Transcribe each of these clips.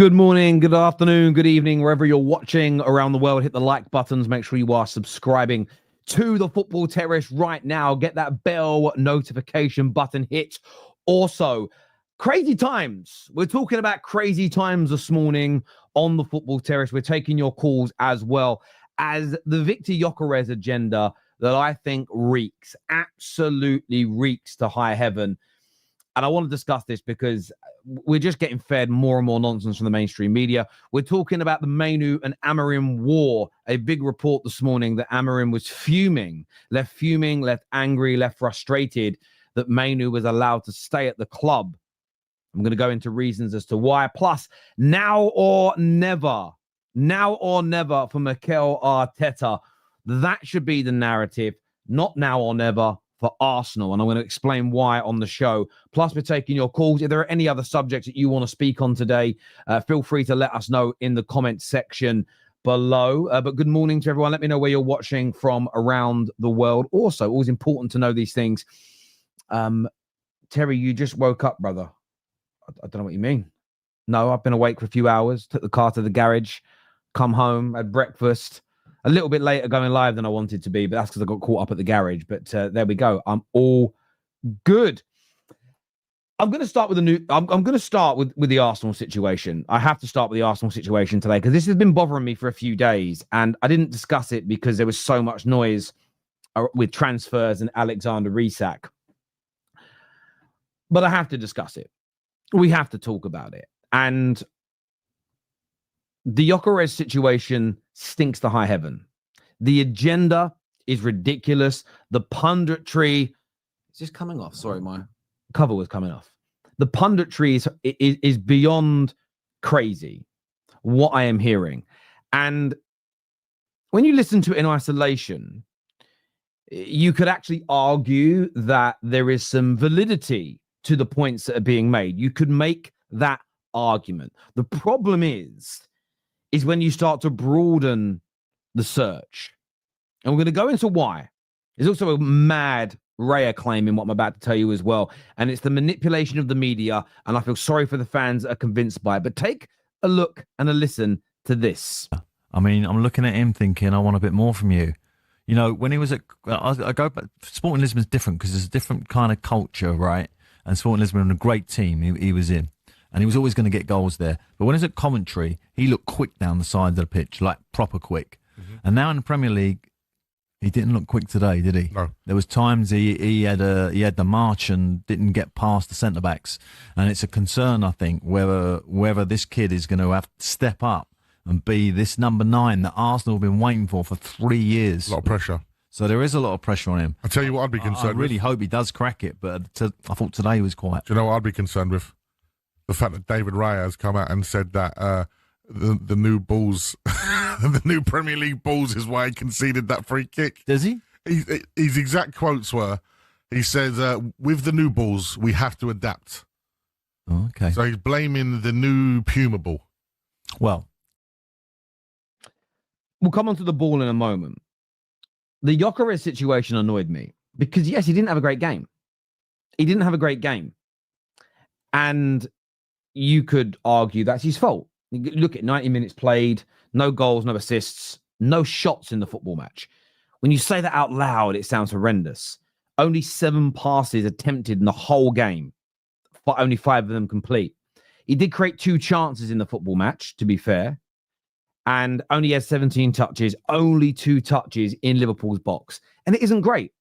Good morning, good afternoon, good evening, wherever you're watching around the world. Hit the like buttons. Make sure you are subscribing to the Football Terrace right now. Get that bell notification button hit. Also, crazy times. We're talking about crazy times this morning on the Football Terrace. We're taking your calls as well as the Victor Gyokeres agenda that I think absolutely reeks to high heaven. And I want to discuss this because we're just getting fed more and more nonsense from the mainstream media. We're talking about the Mainoo and Amorim war. A big report this morning that Amorim was fuming, left angry, left frustrated that Mainoo was allowed to stay at the club. I'm going to go into reasons as to why. Plus, now or never for Mikel Arteta. That should be the narrative, not now or never for Arsenal, and I'm going to explain why on the show. Plus, we're taking your calls. If there are any other subjects that you want to speak on today, feel free to let us know in the comments section below. But good morning to everyone. Let me know where you're watching from around the world. Also, always important to know these things. Terry, you just woke up, brother. I don't know what you mean. No, I've been awake for a few hours, took the car to the garage, come home, had breakfast. A little bit later going live than I wanted to be, but that's because I got caught up at the garage. But there we go. I'm all good. I'm going to start with I'm going to start with the Arsenal situation. I have to start with the Arsenal situation today because this has been bothering me for a few days, and I didn't discuss it because there was so much noise with transfers and Alexander Isak. But I have to discuss it. We have to talk about it. And the Gyokeres situation stinks to high heaven. The agenda is ridiculous. The punditry is just coming off. Sorry, my cover was coming off. The punditry is beyond crazy, what I am hearing. And when you listen to it in isolation, you could actually argue that there is some validity to the points that are being made. You could make that argument. The problem is when you start to broaden the search. And we're going to go into why. There's also a mad rare claim in what I'm about to tell you as well. And it's the manipulation of the media. And I feel sorry for the fans that are convinced by it. But take a look and a listen to this. I mean, I'm looking at him thinking, I want a bit more from you. You know, when he was at, I go back, Sporting Lisbon's different because there's a different kind of culture, right? And Sporting Lisbon was a great team he was in. And he was always going to get goals there. But when he was at Coventry, he looked quick down the side of the pitch, like proper quick. Mm-hmm. And now in the Premier League, he didn't look quick today, did he? No. There was times he had the march and didn't get past the centre-backs. And it's a concern, I think, whether this kid is going to have to step up and be this number 9 that Arsenal have been waiting for 3 years. A lot of pressure. So there is a lot of pressure on him. I'll tell you what I'd be concerned with. I really hope he does crack it, but I thought today was quiet. Do you know what I'd be concerned with? The fact that David Raya has come out and said that the new Bulls, the new Premier League Bulls is why he conceded that free kick. Does he? His exact quotes were, he says, with the new Bulls, we have to adapt. Oh, okay. So he's blaming the new Puma Ball. Well, we'll come on to the ball in a moment. The Gyokeres situation annoyed me because, yes, he didn't have a great game. And you could argue that's his fault. Look at 90 minutes played, no goals, no assists, no shots in the football match. When you say that out loud, it sounds horrendous. Only 7 passes attempted in the whole game, but only 5 of them complete. He did create 2 chances in the football match, to be fair, and only had 17 touches, only 2 touches in Liverpool's box. And it isn't great.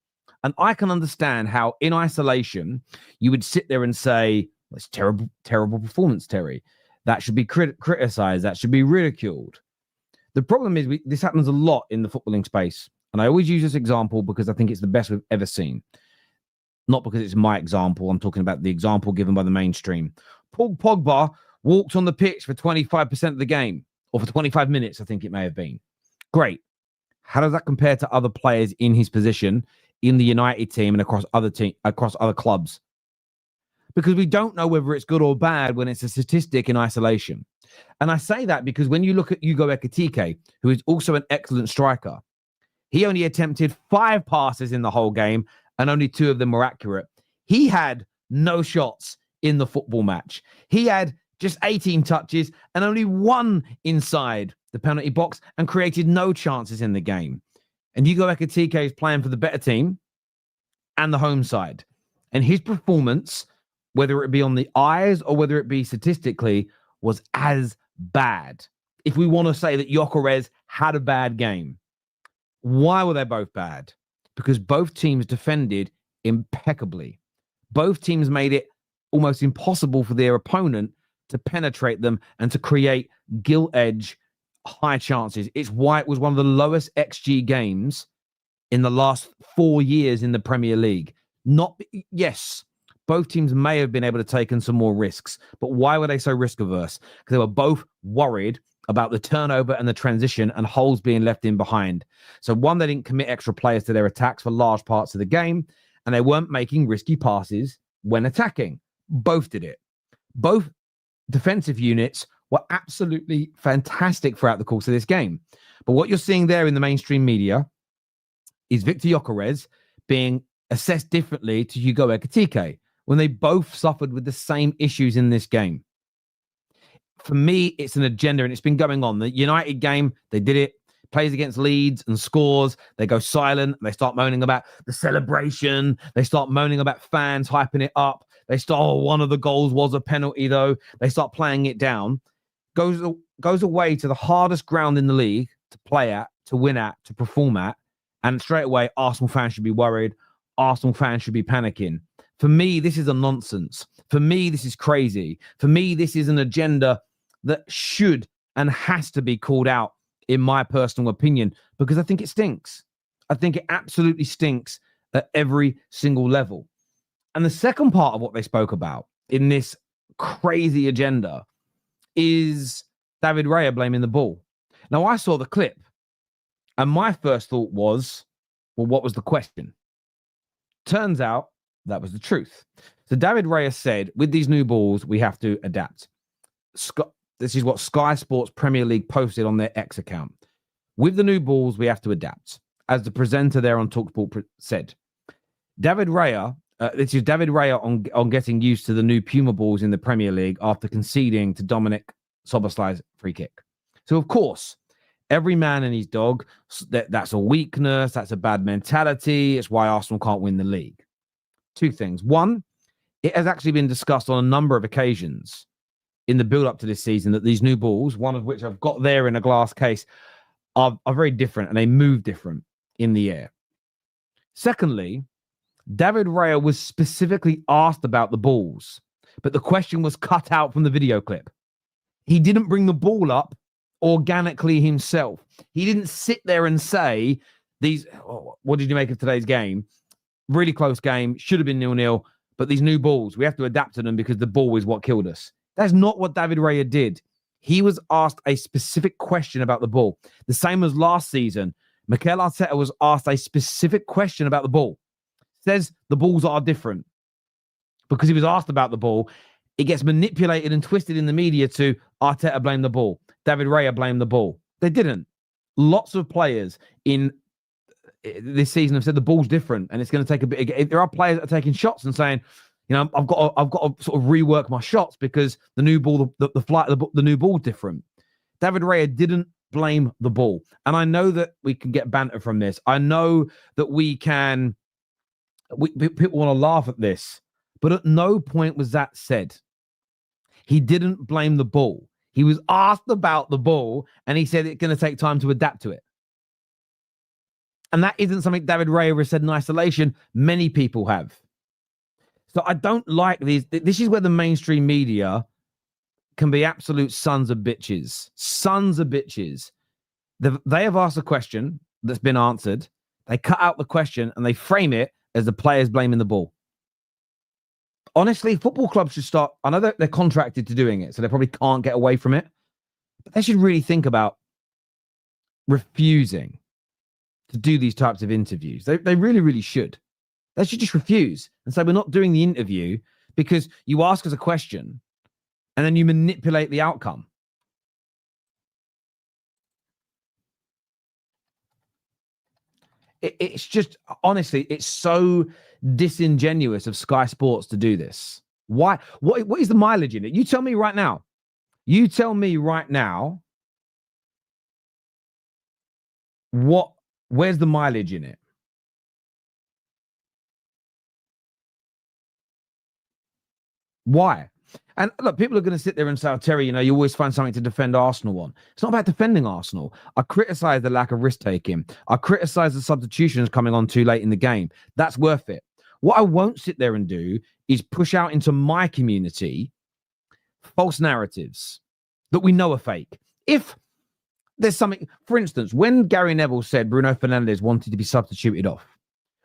And I can understand how, in isolation, you would sit there and say, it's terrible performance, Terry. That should be criticized. That should be ridiculed. The problem is this happens a lot in the footballing space. And I always use this example because I think it's the best we've ever seen. Not because it's my example. I'm talking about the example given by the mainstream. Paul Pogba walked on the pitch for 25% of the game, or for 25 minutes, I think it may have been. Great. How does that compare to other players in his position in the United team and across other clubs? Because we don't know whether it's good or bad when it's a statistic in isolation. And I say that because when you look at Hugo Ekitike, who is also an excellent striker, he only attempted 5 passes in the whole game and only 2 of them were accurate. He had no shots in the football match. He had just 18 touches and only one inside the penalty box and created no chances in the game. And Hugo Ekitike is playing for the better team and the home side. And his performance, whether it be on the eyes or whether it be statistically, was as bad. If we want to say that Gyokeres had a bad game, why were they both bad? Because both teams defended impeccably. Both teams made it almost impossible for their opponent to penetrate them and to create gilt edge high chances. It's why it was one of the lowest XG games in the last 4 years in the Premier League. Yes, both teams may have been able to take in some more risks, but why were they so risk averse? Because they were both worried about the turnover and the transition and holes being left in behind. So one, they didn't commit extra players to their attacks for large parts of the game, and they weren't making risky passes when attacking. Both did it. Both defensive units were absolutely fantastic throughout the course of this game. But what you're seeing there in the mainstream media is Victor Gyokeres being assessed differently to Hugo Ekitike when they both suffered with the same issues in this game. For me, it's an agenda, and it's been going on. The United game, they did it. Plays against Leeds and scores. They go silent. They start moaning about the celebration. They start moaning about fans hyping it up. They start, oh, one of the goals was a penalty, though. They start playing it down. Goes away to the hardest ground in the league to play at, to win at, to perform at. And straight away, Arsenal fans should be worried. Arsenal fans should be panicking. For me, this is a nonsense. For me, this is crazy. For me, this is an agenda that should and has to be called out, in my personal opinion, because I think it stinks. I think it absolutely stinks at every single level. And the second part of what they spoke about in this crazy agenda is David Raya blaming the ball. Now, I saw the clip, and my first thought was, well, what was the question? Turns out that was the truth. So David Raya said, with these new balls, we have to adapt. This is what Sky Sports Premier League posted on their X account. With the new balls, we have to adapt. As the presenter there on TalkSport said, David Raya, this is David Raya on getting used to the new Puma balls in the Premier League after conceding to Dominic Soboslai's free kick. So, of course, every man and his dog, that's a weakness, that's a bad mentality. It's why Arsenal can't win the league. Two things. One, it has actually been discussed on a number of occasions in the build-up to this season that these new balls, one of which I've got there in a glass case, are very different and they move different in the air. Secondly, David Raya was specifically asked about the balls, but the question was cut out from the video clip. He didn't bring the ball up organically himself. He didn't sit there and say, what did you make of today's game? Really close game, should have been 0-0, but these new balls, we have to adapt to them because the ball is what killed us. That's not what David Raya did. He was asked a specific question about the ball. The same as last season. Mikel Arteta was asked a specific question about the ball. Says the balls are different. Because he was asked about the ball, it gets manipulated and twisted in the media to Arteta blamed the ball. David Raya blamed the ball. They didn't. Lots of players in this season have said the ball's different and it's going to take a bit. There are players that are taking shots and saying, you know, I've got to sort of rework my shots because the new ball, the flight of the new ball's different. David Raya didn't blame the ball. And I know that we can get banter from this. I know that people want to laugh at this, but at no point was that said. He didn't blame the ball. He was asked about the ball and he said it's going to take time to adapt to it. And that isn't something David Raya has said in isolation. Many people have. So I don't like these. This is where the mainstream media can be absolute sons of bitches. Sons of bitches. They have asked a question that's been answered. They cut out the question and they frame it as the players blaming the ball. Honestly, football clubs should start. I know that they're contracted to doing it, so they probably can't get away from it. But they should really think about refusing to do these types of interviews. They really, really should. They should just refuse and say, we're not doing the interview because you ask us a question and then you manipulate the outcome. It's just, honestly, it's so disingenuous of Sky Sports to do this. Why? What is the mileage in it? You tell me right now. You tell me right now, where's the mileage in it? Why? And look, people are going to sit there and say, oh, Terry, you always find something to defend Arsenal on. It's not about defending Arsenal. I criticize the lack of risk taking. I criticize the substitutions coming on too late in the game. That's worth it. What I won't sit there and do is push out into my community false narratives that we know are fake. If there's something, for instance, when Gary Neville said Bruno Fernandes wanted to be substituted off,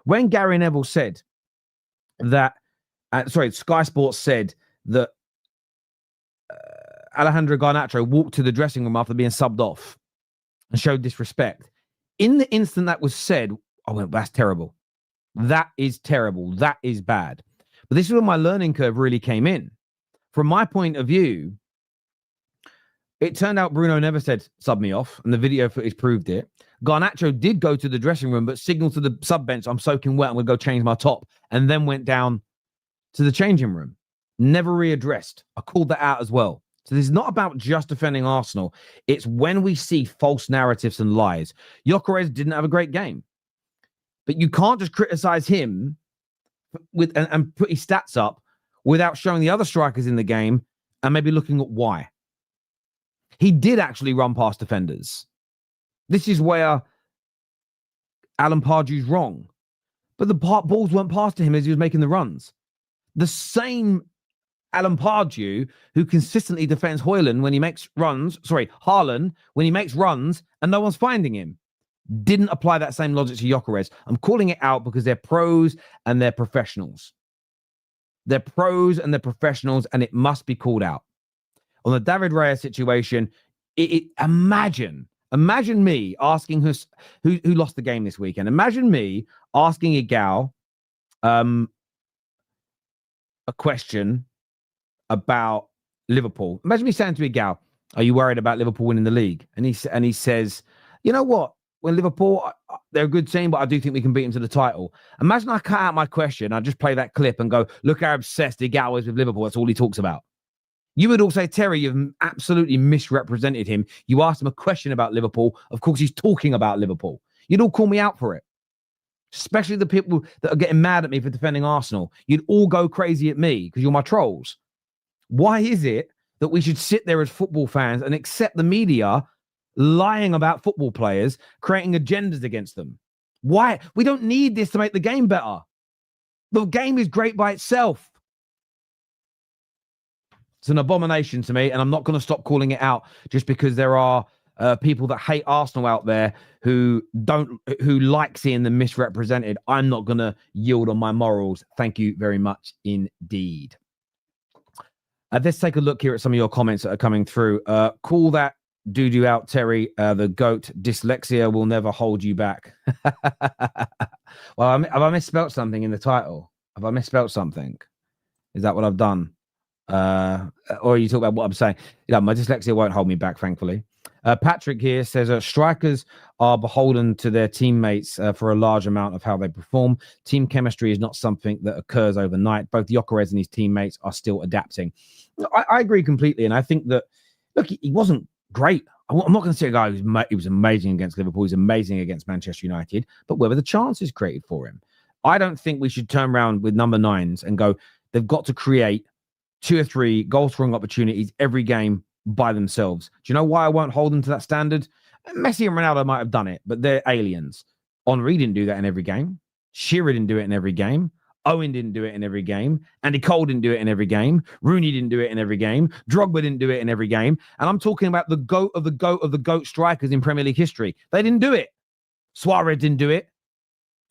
when Gary Neville said that, Sky Sports said that Alejandro Garnacho walked to the dressing room after being subbed off and showed disrespect. In the instant that was said, I went, that's terrible. That is terrible. That is bad. But this is where my learning curve really came in. From my point of view, it turned out Bruno never said, sub me off, and the video footage proved it. Garnacho did go to the dressing room, but signaled to the sub bench, I'm soaking wet, I'm going to go change my top, and then went down to the changing room. Never readdressed. I called that out as well. So this is not about just defending Arsenal. It's when we see false narratives and lies. Gyokeres didn't have a great game. But you can't just criticize him and put his stats up without showing the other strikers in the game and maybe looking at why. He did actually run past defenders. This is where Alan Pardew's wrong. But the balls weren't passed to him as he was making the runs. The same Alan Pardew who consistently defends Haaland when he makes runs, Haaland when he makes runs and no one's finding him, didn't apply that same logic to Gyokeres. I'm calling it out because they're pros and they're professionals. They're pros and they're professionals, and it must be called out. On the David Raya situation, imagine me asking who lost the game this weekend. Imagine me asking Igal a question about Liverpool. Imagine me saying to Igal, are you worried about Liverpool winning the league? And he says, you know what? When Liverpool, they're a good team, but I do think we can beat them to the title. Imagine I cut out my question, I just play that clip and go, look how obsessed Igal is with Liverpool. That's all he talks about. You would all say, Terry, you've absolutely misrepresented him. You asked him a question about Liverpool. Of course, he's talking about Liverpool. You'd all call me out for it. Especially the people that are getting mad at me for defending Arsenal. You'd all go crazy at me because you're my trolls. Why is it that we should sit there as football fans and accept the media lying about football players, creating agendas against them? Why? We don't need this to make the game better. The game is great by itself. It's an abomination to me, and I'm not going to stop calling it out just because there are people that hate Arsenal out there who like seeing them misrepresented. I'm not going to yield on my morals. Thank you very much indeed. Let's take a look here at some of your comments that are coming through. Call that doo-doo out, Terry. The GOAT. Dyslexia will never hold you back. Well, have I misspelt something in the title? Have I misspelt something? Is that what I've done? Or are you talking about what I'm saying? My dyslexia won't hold me back, thankfully. Patrick here says strikers are beholden to their teammates for a large amount of how they perform. Team chemistry is not something that occurs overnight. Both Gyokeres and his teammates are still adapting. I agree completely, and I think that, look, he wasn't great. I'm not going to say a guy he was amazing against Liverpool. He's amazing against Manchester United, but where were the chances created for him? I don't think we should turn around with number nines and go, they've got to create 2 or 3 goal-scoring opportunities every game by themselves. Do you know why I won't hold them to that standard? Messi and Ronaldo might have done it, but they're aliens. Henry didn't do that in every game. Shearer didn't do it in every game. Owen didn't do it in every game. Andy Cole didn't do it in every game. Rooney didn't do it in every game. Drogba didn't do it in every game. And I'm talking about the GOAT of the GOAT of the GOAT strikers in Premier League history. They didn't do it. Suarez didn't do it.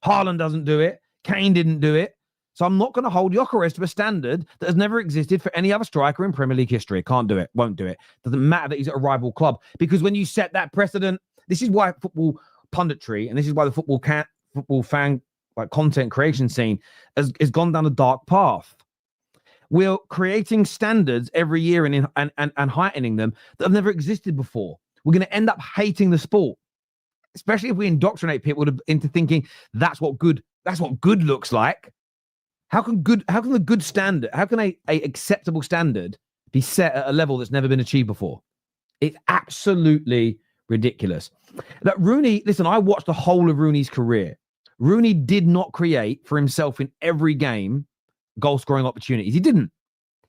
Haaland doesn't do it. Kane didn't do it. So I'm not going to hold Gyokeres to a standard that has never existed for any other striker in Premier League history. Can't do it. Won't do it. Doesn't matter that he's at a rival club. Because when you set that precedent, this is why football punditry and this is why the football fan content creation scene has gone down a dark path. We're creating standards every year and heightening them that have never existed before. We're going to end up hating the sport, especially if we indoctrinate people into thinking that's what good looks like. How can a acceptable standard be set at a level that's never been achieved before. It's absolutely ridiculous. That Rooney, listen, I watched the whole of Rooney's career. Rooney did not create for himself in every game goal-scoring opportunities. He didn't.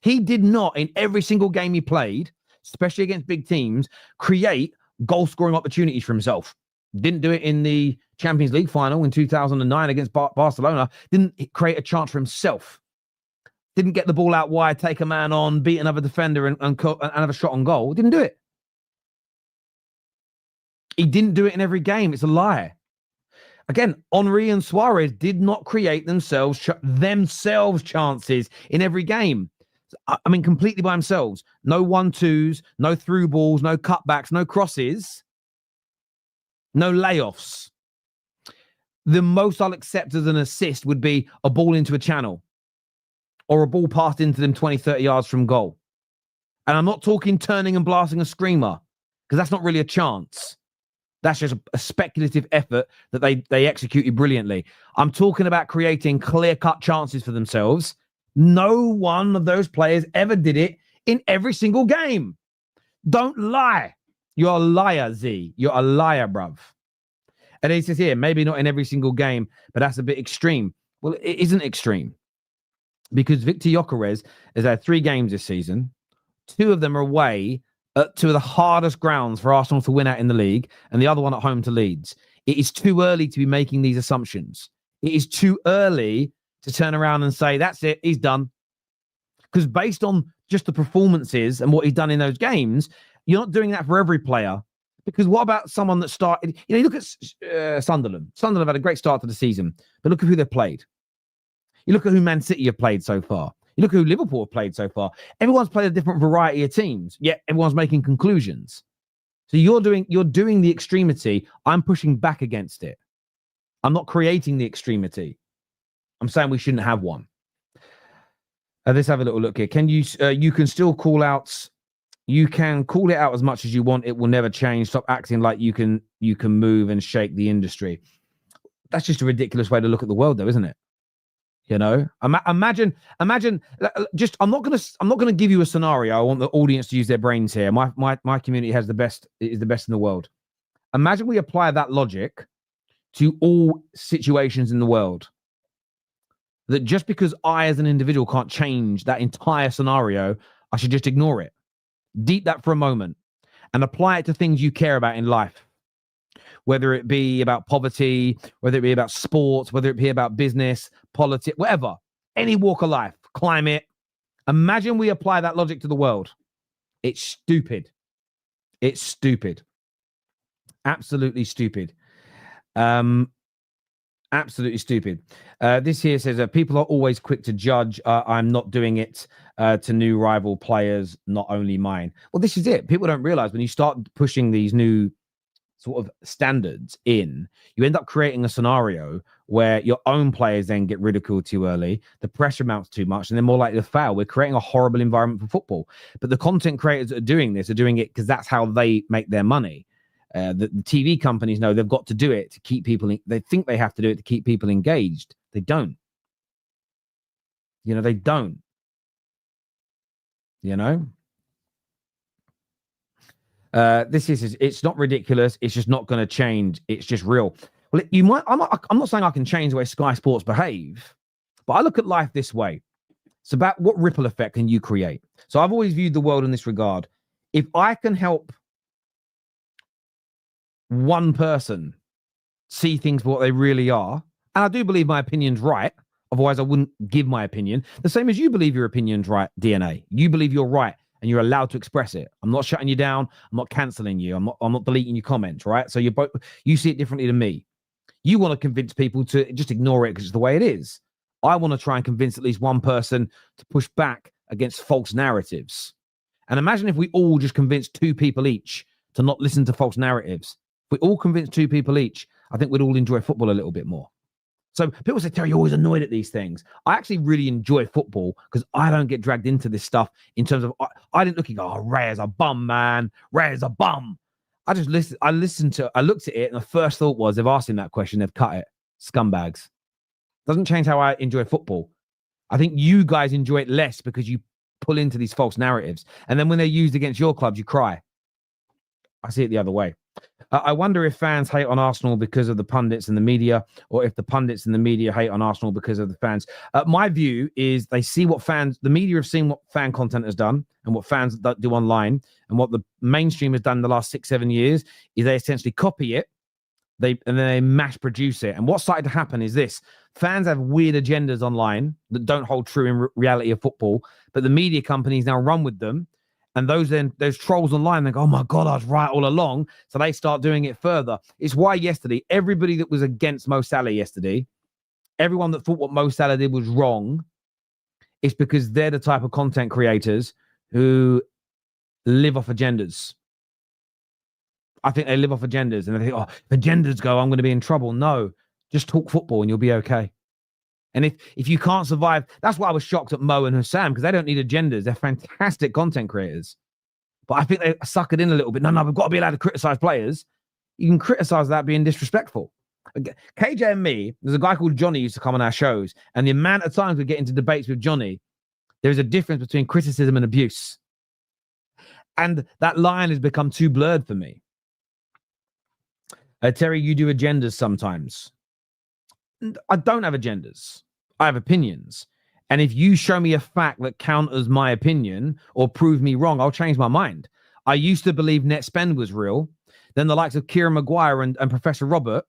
He did not, in every single game he played, especially against big teams, create goal-scoring opportunities for himself. Didn't do it in the Champions League final in 2009 against Barcelona. Didn't create a chance for himself. Didn't get the ball out wide, take a man on, beat another defender and have a shot on goal. Didn't do it. He didn't do it in every game. It's a lie. Again, Henry and Suarez did not create themselves chances in every game. I mean, completely by themselves. No 1-2s, no through balls, no cutbacks, no crosses, no layoffs. The most I'll accept as an assist would be a ball into a channel or a ball passed into them 20, 30 yards from goal. And I'm not talking turning and blasting a screamer because that's not really a chance. That's just a speculative effort that they executed brilliantly. I'm talking about creating clear-cut chances for themselves. No one of those players ever did it in every single game. Don't lie. You're a liar, Z. You're a liar, bruv. And he says here, maybe not in every single game, but that's a bit extreme. Well, it isn't extreme because Victor Gyokeres has had 3 games this season. 2 of them are away at 2 of the hardest grounds for Arsenal to win at in the league, and the other one at home to Leeds. It is too early to be making these assumptions. It is too early to turn around and say, that's it, he's done. Because based on just the performances and what he's done in those games, you're not doing that for every player. Because what about someone that started... You look at Sunderland. Sunderland have had a great start to the season, but look at who they've played. You look at who Man City have played so far. You look at who Liverpool have played so far. Everyone's played a different variety of teams, yet everyone's making conclusions. So you're doing the extremity. I'm pushing back against it. I'm not creating the extremity. I'm saying we shouldn't have one. Let's have a little look here. Can you can still call out. You can call it out as much as you want. It will never change. Stop acting like you can move and shake the industry. That's just a ridiculous way to look at the world, though, isn't it? You know, imagine. Just, I'm not gonna give you a scenario. I want the audience to use their brains here. My community is the best in the world. Imagine we apply that logic to all situations in the world. That just because I, as an individual, can't change that entire scenario, I should just ignore it. Deep that for a moment and apply it to things you care about in life. Whether it be about poverty, whether it be about sports, whether it be about business, politics, whatever, any walk of life, climate. Imagine we apply that logic to the world. It's stupid. It's stupid. Absolutely stupid. Absolutely stupid. This here says people are always quick to judge. I'm not doing it to new rival players, not only mine. Well, this is it. People don't realize when you start pushing these new sort of standards in, you end up creating a scenario where your own players then get ridiculed too early, the pressure mounts too much, and they're more likely to fail. We're creating a horrible environment for football. But the content creators that are doing this are doing it because that's how they make their money. The TV companies know they've got to do it to keep people. They think they have to do it to keep people engaged. They don't. You know, they don't. You know? This is, it's not ridiculous. It's just not going to change. It's just real. Well, I'm not saying I can change the way Sky Sports behave, but I look at life this way. It's about what ripple effect can you create. So I've always viewed the world in this regard. If I can help one person see things for what they really are, and I do believe my opinion's right, otherwise I wouldn't give my opinion, the same as you believe your opinion's right, DNA. You believe you're right and you're allowed to express it. I'm not shutting you down. I'm not canceling you. I'm not deleting your comments, right? So you see it differently than me. You want to convince people to just ignore it because it's the way it is. I want to try and convince at least one person to push back against false narratives. And imagine if we all just convinced 2 people each to not listen to false narratives. If we all convinced 2 people each, I think we'd all enjoy football a little bit more. So people say, Terry, you're always annoyed at these things. I actually really enjoy football because I don't get dragged into this stuff in terms of, I didn't look and go, oh, Ray's a bum, man. Ray's a bum. I looked at it and the first thought was, they've asked him that question, they've cut it. Scumbags. Doesn't change how I enjoy football. I think you guys enjoy it less because you pull into these false narratives. And then when they're used against your clubs, you cry. I see it the other way. I wonder if fans hate on Arsenal because of the pundits and the media, or if the pundits and the media hate on Arsenal because of the fans. My view is they see what the media have seen what fan content has done and what fans do online, and what the mainstream has done in the last 6-7 years is they essentially copy it, and then they mass produce it. And what's started to happen is this: fans have weird agendas online that don't hold true in reality of football, but the media companies now run with them. And those trolls online, they go, oh my God, I was right all along. So they start doing it further. It's why yesterday, everybody that was against Mo Salah yesterday, everyone that thought what Mo Salah did was wrong, it's because they're the type of content creators who live off agendas. I think they live off agendas, and they think, oh, if agendas go, I'm going to be in trouble. No, just talk football and you'll be okay. And if you can't survive, that's why I was shocked at Mo and Hussam, because they don't need agendas. They're fantastic content creators. But I think they suck it in a little bit. No, we've got to be allowed to criticize players. You can criticize that being disrespectful. KJ and me, there's a guy called Johnny used to come on our shows, and the amount of times we get into debates with Johnny, there's a difference between criticism and abuse. And that line has become too blurred for me. Terry, you do agendas sometimes. I don't have agendas. I have opinions. And if you show me a fact that counters my opinion or prove me wrong, I'll change my mind. I used to believe net spend was real. Then the likes of Kieran Maguire and Professor Robert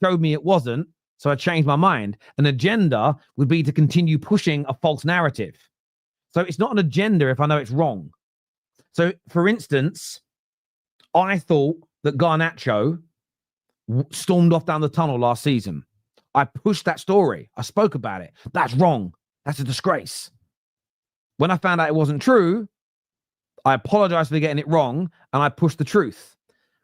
showed me it wasn't. So I changed my mind. An agenda would be to continue pushing a false narrative. So it's not an agenda if I know it's wrong. So, for instance, I thought that Garnacho stormed off down the tunnel last season. I pushed that story. I spoke about it. That's wrong. That's a disgrace. When I found out it wasn't true, I apologized for getting it wrong, and I pushed the truth,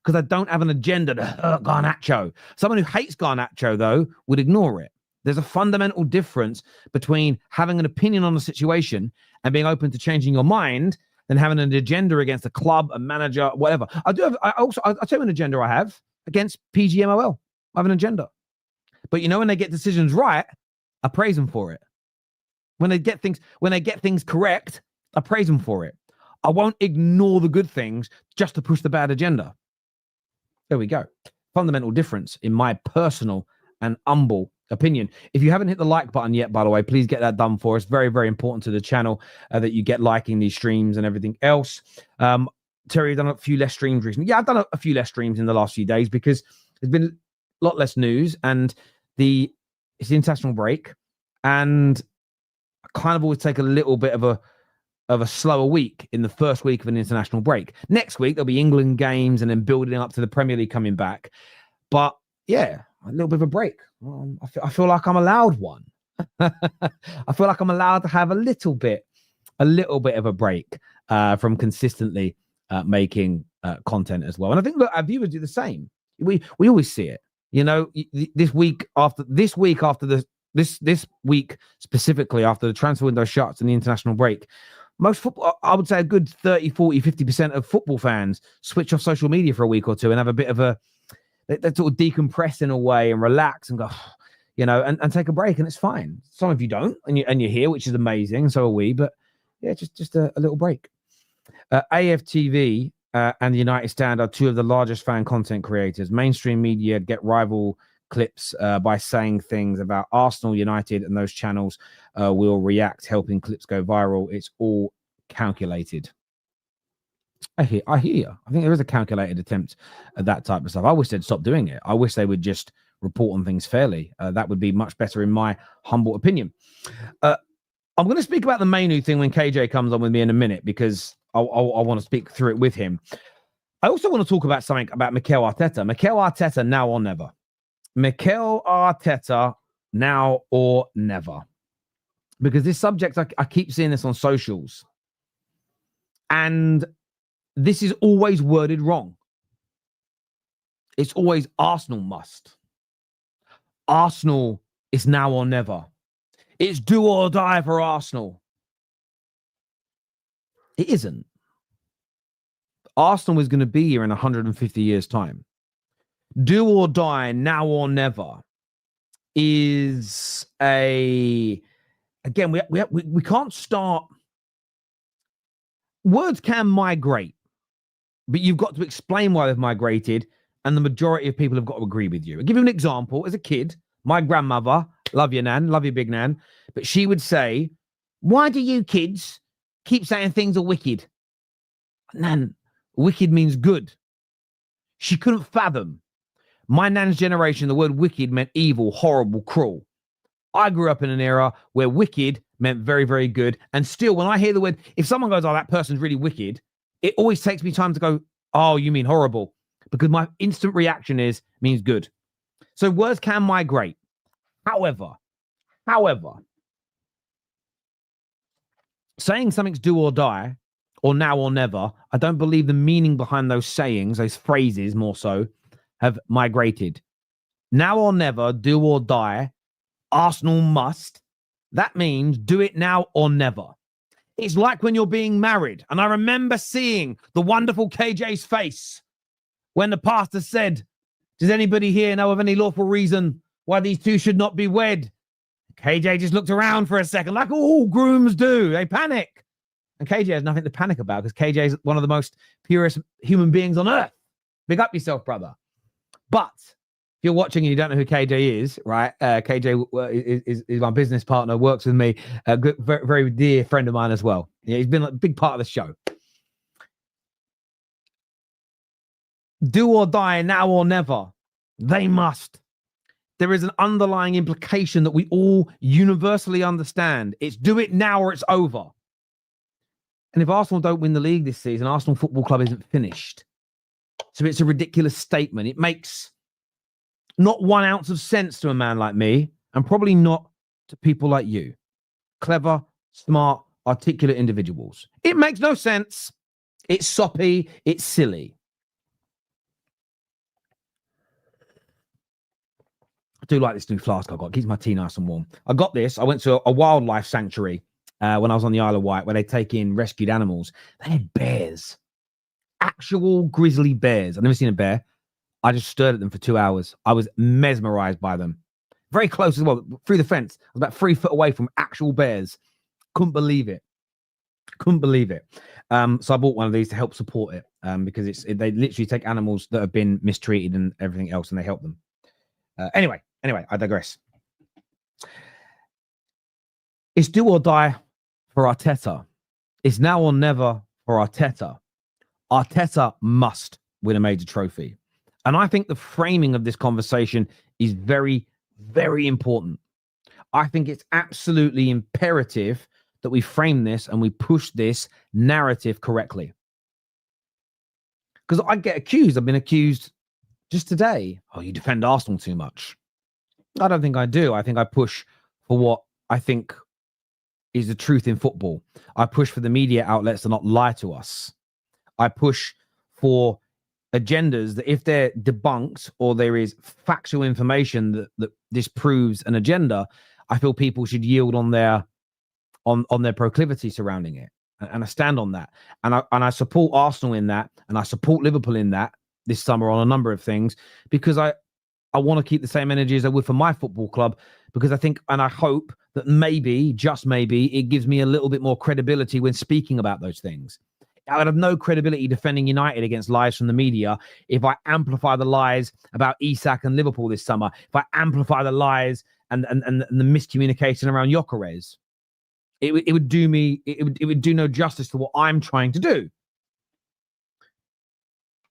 because I don't have an agenda to hurt Garnacho. Someone who hates Garnacho, though, would ignore it. There's a fundamental difference between having an opinion on the situation and being open to changing your mind than having an agenda against a club, a manager, whatever. I'll tell you an agenda I have against PGMOL. I have an agenda. But you know, when they get decisions right, I praise them for it. When they get things correct, I praise them for it. I won't ignore the good things just to push the bad agenda. There we go. Fundamental difference in my personal and humble opinion. If you haven't hit the like button yet, by the way, please get that done for us. Very, very important to the channel that you get liking these streams and everything else. Terry, I've done a few less streams recently. Yeah, I've done a few less streams in the last few days because there's been a lot less news, and it's the international break, and I kind of always take a little bit of a slower week in the first week of an international break. Next week there'll be England games, and then building up to the Premier League coming back. But yeah, a little bit of a break. I feel like I'm allowed one. I feel like I'm allowed to have a little bit of a break from consistently making content as well. And I think, look, our viewers do the same. We always see it. You know, this week specifically after the transfer window shuts and the international break, most football, I would say a good 30, 40, 50% of football fans switch off social media for a week or two and have a bit of they sort of decompress in a way and relax and go, you know, and take a break, and it's fine. Some of you don't, and you're here, which is amazing. So are we, but yeah, just a little break. AFTV and the United Stand are two of the largest fan content creators. Mainstream media get rival clips by saying things about Arsenal, United, and those channels will react, helping clips go viral. It's all calculated. I hear you. I think there is a calculated attempt at that type of stuff. I wish they'd stop doing it. I wish they would just report on things fairly. That would be much better, in my humble opinion. I'm going to speak about the Mainoo thing when KJ comes on with me in a minute, because I want to speak through it with him. I also want to talk about something about Mikel Arteta. Mikel Arteta, now or never. Mikel Arteta, now or never. Because this subject, I keep seeing this on socials. And this is always worded wrong. It's always Arsenal must. Arsenal is now or never. It's do or die for Arsenal. It isn't. Arsenal is going to be here in 150 years' time. Do or die, now or never, is again, we can't start words can migrate, but you've got to explain why they've migrated, and the majority of people have got to agree with you. I'll give you an example. As a kid, my grandmother, love you, Nan, love you, big Nan, but she would say, why do you kids keep saying things are wicked? Nan, wicked means good. She couldn't fathom. My nan's generation, the word wicked meant evil, horrible, cruel. I grew up in an era where wicked meant very, very good. And still, when I hear the word, if someone goes, oh, that person's really wicked, it always takes me time to go, oh, you mean horrible? Because my instant reaction means good. So words can migrate. However, saying something's do or die, or now or never, I don't believe the meaning behind those sayings, those phrases more so, have migrated. Now or never, do or die, Arsenal must. That means do it now or never. It's like when you're being married. And I remember seeing the wonderful KJ's face when the pastor said, does anybody here know of any lawful reason why these two should not be wed? KJ just looked around for a second like all grooms do. They panic. And KJ has nothing to panic about because KJ is one of the most purest human beings on earth. Big up yourself, brother. But if you're watching and you don't know who KJ is, right? KJ is my business partner, works with me, a good, very, very dear friend of mine as well. Yeah, he's been a big part of the show. Do or die, now or never. They must. There is an underlying implication that we all universally understand. It's do it now or it's over. And if Arsenal don't win the league this season, Arsenal Football Club isn't finished. So it's a ridiculous statement. It makes not 1 ounce of sense to a man like me, and probably not to people like you. Clever, smart, articulate individuals. It makes no sense. It's soppy. It's silly. I do like this new flask I got. It keeps my tea nice and warm. I got this. I went to a wildlife sanctuary when I was on the Isle of Wight, where they take in rescued animals. They had bears. Actual grizzly bears. I've never seen a bear. I just stared at them for 2 hours. I was mesmerized by them. Very close as well, through the fence. I was about 3 foot away from actual bears. Couldn't believe it. So I bought one of these to help support it because they literally take animals that have been mistreated and everything else, and they help them. Anyway, I digress. It's do or die for Arteta. It's now or never for Arteta. Arteta must win a major trophy. And I think the framing of this conversation is very, very important. I think it's absolutely imperative that we frame this and we push this narrative correctly. Because I get accused. I've been accused just today. Oh, you defend Arsenal too much. I don't think I do. I think I push for what I think is the truth in football. I push for the media outlets to not lie to us. I push for agendas that if they're debunked or there is factual information that disproves an agenda, I feel people should yield on their proclivity surrounding it. And I stand on that. And I support Arsenal in that, and I support Liverpool in that this summer on a number of things, because I want to keep the same energy as I would for my football club, because I think and I hope that maybe, just maybe, it gives me a little bit more credibility when speaking about those things. I would have no credibility defending United against lies from the media if I amplify the lies about Isak and Liverpool this summer, if I amplify the lies and the miscommunication around Gyokeres. It would do no justice to what I'm trying to do.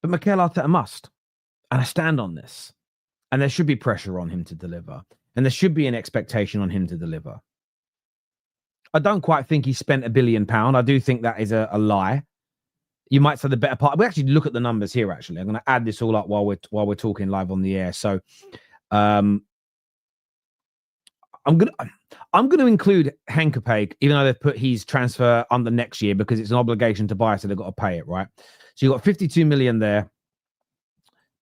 But Mikel Arteta must. And I stand on this. And there should be pressure on him to deliver. And there should be an expectation on him to deliver. I don't quite think he spent £1 billion. I do think that is a lie. You might say the better part. We actually look at the numbers here, actually. I'm going to add this all up while we're talking live on the air. So I'm going to include Henkepaig, even though they've put his transfer under next year because it's an obligation to buy, so they've got to pay it, right? So you've got 52 million there,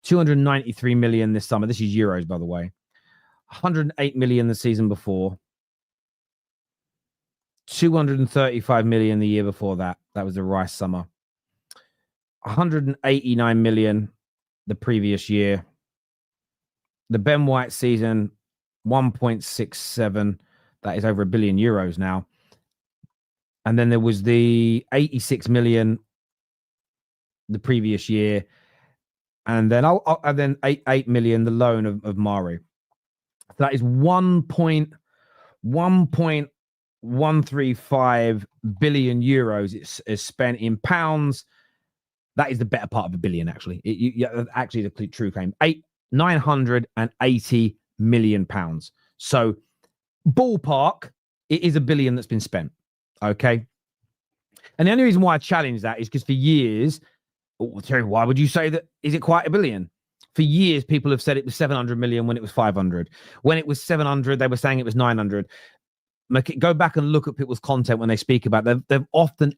293 million this summer. This is euros, by the way. 108 million the season before. 235 million the year before that. That was the Rice summer. 189 million the previous year. The Ben White season, 1.67. That is over €1 billion now. And then there was the 86 million the previous year. And then and then 8 million, the loan of Mahrez. So that is 1.135 billion euros is spent in pounds. That is the better part of $1 billion, actually. Actually, the true claim. 980 million pounds. So, ballpark, it is $1 billion that's been spent. Okay. And the only reason why I challenge that is because for years, Terry, why would you say that? Is it quite $1 billion? For years, people have said it was 700 million when it was 500. When it was 700, they were saying it was 900. Go back and look at people's content when they speak about it. They've often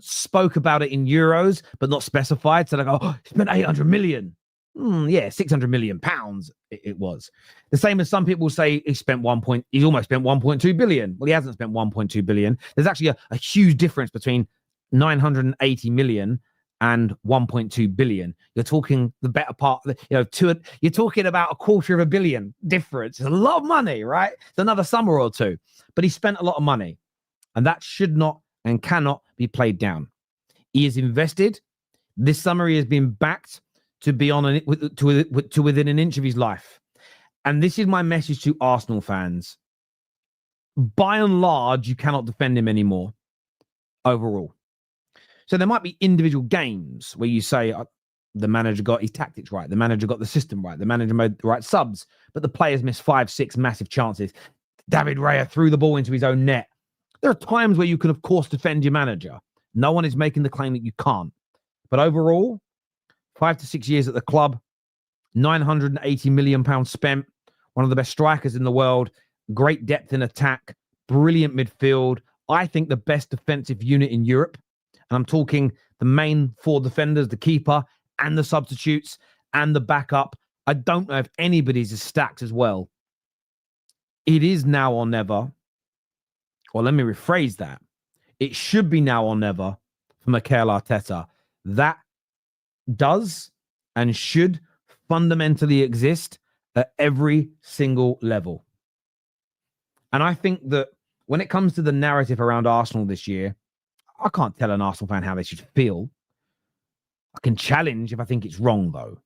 spoke about it in euros, but not specified. So they go, oh, spent 800 million. Yeah, 600 million pounds it was. The same as some people say he's almost spent 1.2 billion. Well, he hasn't spent 1.2 billion. There's actually a huge difference between 980 million and 1.2 billion. You're talking the better part, you're talking about $250 million difference. It's a lot of money, right? It's another summer or two, but he spent a lot of money, and that should not and cannot be played down. He is invested. This summer he has been backed to be to within an inch of his life. And this is my message to Arsenal fans. By and large, you cannot defend him anymore overall. So there might be individual games where you say the manager got his tactics right, the manager got the system right, the manager made the right subs, but the players missed 5-6 massive chances. David Raya threw the ball into his own net. There are times where you can, of course, defend your manager. No one is making the claim that you can't. But overall, 5 to 6 years at the club, 980 million pounds spent, one of the best strikers in the world, great depth in attack, brilliant midfield. I think the best defensive unit in Europe. And I'm talking the main 4 defenders, the keeper and the substitutes and the backup. I don't know if anybody's as stacked as well. It is now or never. Well, let me rephrase that. It should be now or never for Mikel Arteta. That does and should fundamentally exist at every single level. And I think that when it comes to the narrative around Arsenal this year, I can't tell an Arsenal fan how they should feel. I can challenge if I think it's wrong, though.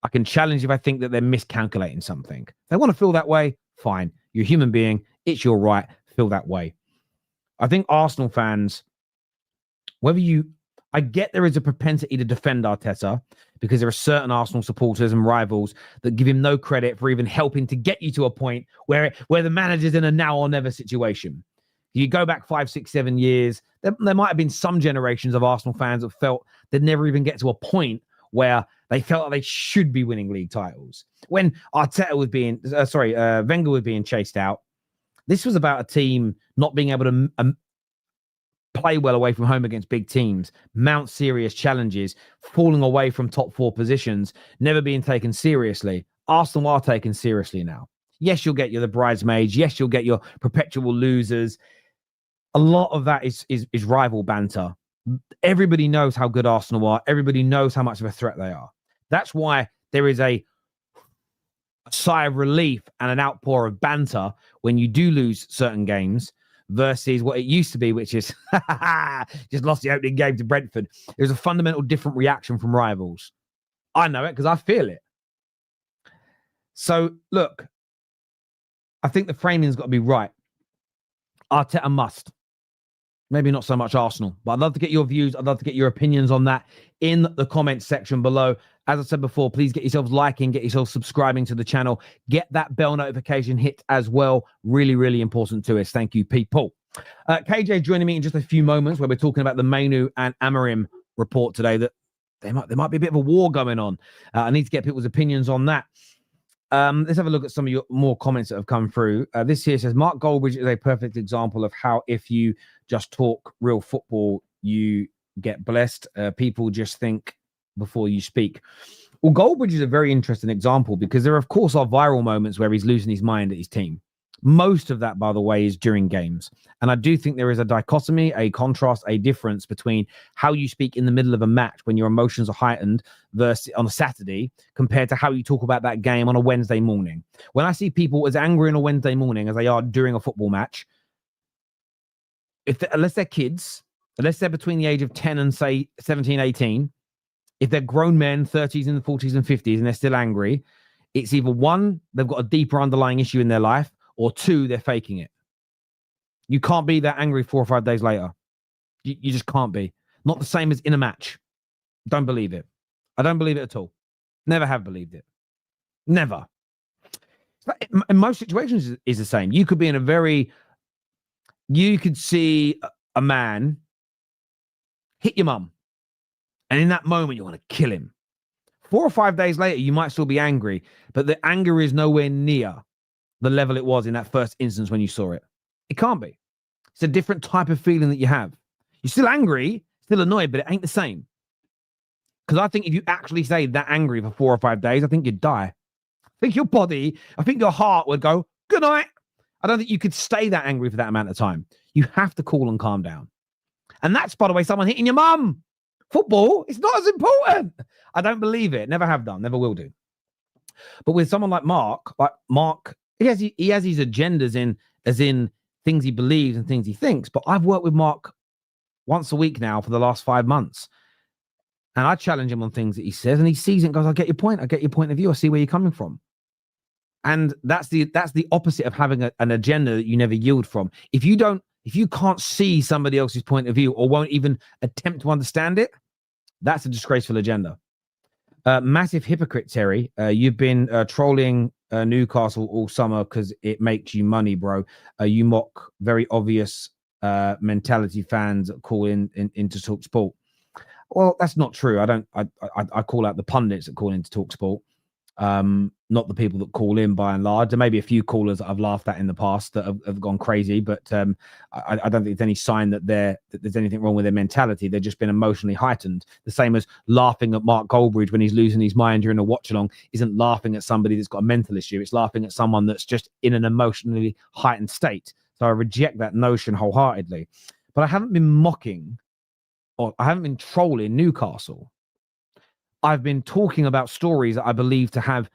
I can challenge if I think that they're miscalculating something. If they want to feel that way, fine. You're a human being. It's your right. Feel that way. I think Arsenal fans, I get there is a propensity to defend Arteta because there are certain Arsenal supporters and rivals that give him no credit for even helping to get you to a point where the manager's in a now or never situation. You go back 5, 6, 7 years, there might have been some generations of Arsenal fans that felt they'd never even get to a point where they felt like they should be winning league titles. When Wenger was being chased out, this was about a team not being able to play well away from home against big teams, mount serious challenges, falling away from top 4 positions, never being taken seriously. Arsenal are taken seriously now. Yes, you'll get the bridesmaids. Yes, you'll get your perpetual losers. A lot of that is rival banter. Everybody knows how good Arsenal are. Everybody knows how much of a threat they are. That's why there is a sigh of relief and an outpour of banter when you do lose certain games versus what it used to be, which is just lost the opening game to Brentford. There's a fundamental different reaction from rivals. I know it because I feel it. So, look, I think the framing's got to be right. Arteta must. Maybe not so much Arsenal, but I'd love to get your views. I'd love to get your opinions on that in the comments section below. As I said before, please get yourselves liking, get yourselves subscribing to the channel. Get that bell notification hit as well. Really, really important to us. Thank you, people. KJ joining me in just a few moments where we're talking about the Mainoo and Amorim report today that there might be a bit of a war going on. I need to get people's opinions on that. Let's have a look at some of your more comments that have come through. This here says, Mark Goldbridge is a perfect example of how if you just talk real football, you get blessed. People just think before you speak. Well, Goldbridge is a very interesting example because there, of course, are viral moments where he's losing his mind at his team. Most of that, by the way, is during games. And I do think there is a dichotomy, a contrast, a difference between how you speak in the middle of a match when your emotions are heightened versus on a Saturday compared to how you talk about that game on a Wednesday morning. When I see people as angry on a Wednesday morning as they are during a football match, unless they're kids, unless they're between the age of 10 and say 17, 18, if they're grown men, 30s and 40s and 50s, and they're still angry, it's either one, they've got a deeper underlying issue in their life, or two, they're faking it. You can't be that angry 4 or 5 days later. You just can't be. Not the same as in a match. Don't believe it. I don't believe it at all. Never have believed it. Never. In most situations, is the same. You could be in a very... You could see a man hit your mum. And in that moment, you want to kill him. 4 or 5 days later, you might still be angry, but the anger is nowhere near the level it was in that first instance when you saw it. It can't be. It's a different type of feeling that you have. You're still angry, still annoyed, but it ain't the same. Because I think if you actually stay that angry for 4 or 5 days, I think you'd die. I think your body, I think your heart would go, good night. I don't think you could stay that angry for that amount of time. You have to cool and calm down. And that's, by the way, someone hitting your mum. Football, it's not as important. I don't believe it. Never have done. Never will do. But with someone like Mark, he has his agendas in things he believes and things he thinks. But I've worked with Mark once a week now for the last 5 months. And I challenge him on things that he says, and he sees it and goes, I get your point. I get your point of view. I see where you're coming from. And that's the opposite of having an agenda that you never yield from. If you can't see somebody else's point of view or won't even attempt to understand it, that's a disgraceful agenda. Massive hypocrite, Terry. You've been trolling Newcastle all summer because it makes you money, bro. You mock very obvious mentality fans that call into Talk Sport. Well, that's not true. I call out the pundits that call into Talk Sport. Not the people that call in by and large. There may be a few callers that I've laughed at in the past that have gone crazy, but I don't think there's any sign that there's anything wrong with their mentality. They've just been emotionally heightened. The same as laughing at Mark Goldbridge when he's losing his mind during a watch along isn't laughing at somebody that's got a mental issue. It's laughing at someone that's just in an emotionally heightened state. So I reject that notion wholeheartedly. But I haven't been mocking or I haven't been trolling Newcastle. I've been talking about stories that I believe to have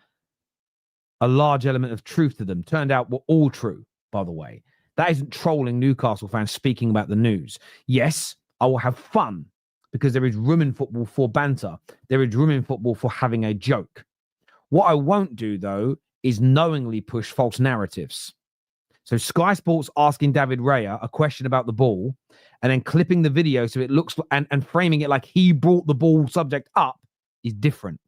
a large element of truth to them. Turned out were all true, by the way. That isn't trolling Newcastle fans speaking about the news. Yes, I will have fun because there is room in football for banter. There is room in football for having a joke. What I won't do, though, is knowingly push false narratives. So Sky Sports asking David Raya a question about the ball and then clipping the video so it looks and framing it like he brought the ball subject up is different.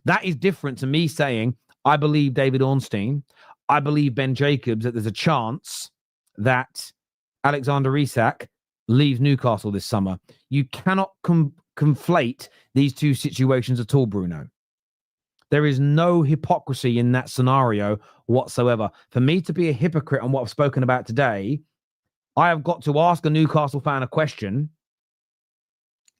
That is different to me saying, I believe David Ornstein, I believe Ben Jacobs, that there's a chance that Alexander Isak leaves Newcastle this summer. You cannot conflate these two situations at all, Bruno. There is no hypocrisy in that scenario whatsoever. For me to be a hypocrite on what I've spoken about today, I have got to ask a Newcastle fan a question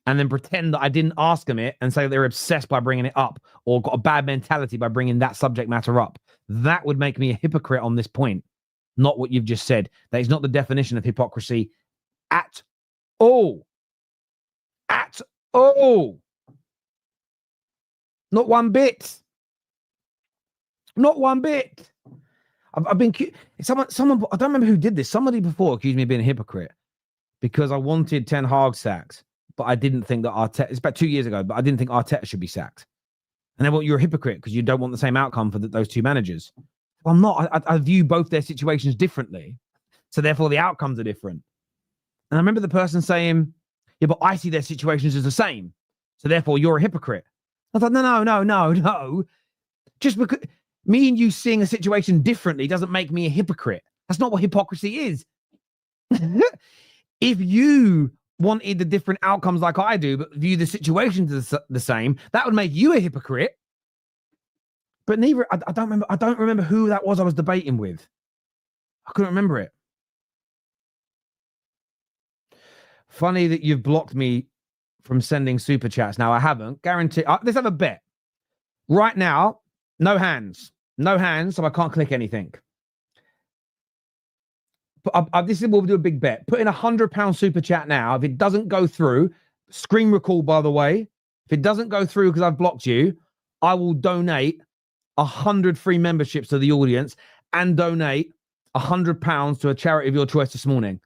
and then pretend that I didn't ask them it and say they're obsessed by bringing it up or got a bad mentality by bringing that subject matter up. That would make me a hypocrite on this point, not what you've just said. That is not the definition of hypocrisy at all. At all. Not one bit. Not one bit. I've been someone. I don't remember who did this. Somebody before accused me of being a hypocrite because I wanted Ten Hag sacked, but I didn't think that Arteta. It's about 2 years ago, but I didn't think Arteta should be sacked. And then, well, you're a hypocrite because you don't want the same outcome for those two managers. Well, I'm not. I view both their situations differently, so therefore the outcomes are different. And I remember the person saying, "Yeah, but I see their situations as the same, so therefore you're a hypocrite." I thought, no. Just because me and you seeing a situation differently doesn't make me a hypocrite. That's not what hypocrisy is. If you wanted the different outcomes like I do, but view the situations as the same, that would make you a hypocrite. But neither, I don't remember who that was I was debating with. I couldn't remember it. Funny that you've blocked me from sending super chats. Now I haven't. Guarantee. Let's have a bet. Right now, no hands. No hands, so I can't click anything. But this is what we'll do a big bet. Put in £100 super chat now. If it doesn't go through, screen recall, by the way. If it doesn't go through because I've blocked you, I will donate 100 free memberships to the audience and donate £100 to a charity of your choice this morning.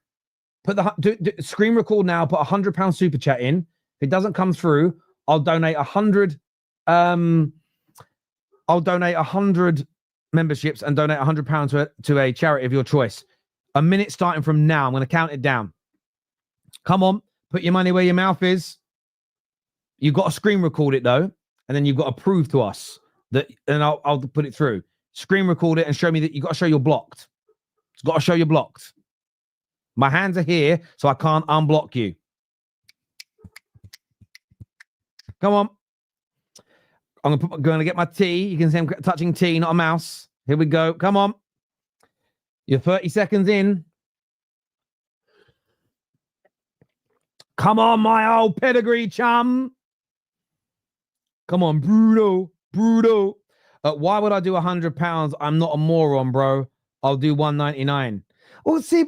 Put screen record now. Put £100 super chat in. If it doesn't come through, I'll donate 100. I'll donate 100 memberships and donate £100 to a charity of your choice. A minute starting from now. I'm going to count it down. Come on, put your money where your mouth is. You've got to screen record it though, and then you've got to prove to us that, and I'll put it through. Screen record it and show me that you got to show you're blocked. It's got to show you're blocked. My hands are here, so I can't unblock you. Come on. I'm going to get my T. You can see I'm touching T, not a mouse. Here we go. Come on. You're 30 seconds in. Come on, my old pedigree chum. Come on, Bruno. Why would I do £100? I'm not a moron, bro. I'll do $199. Well, see,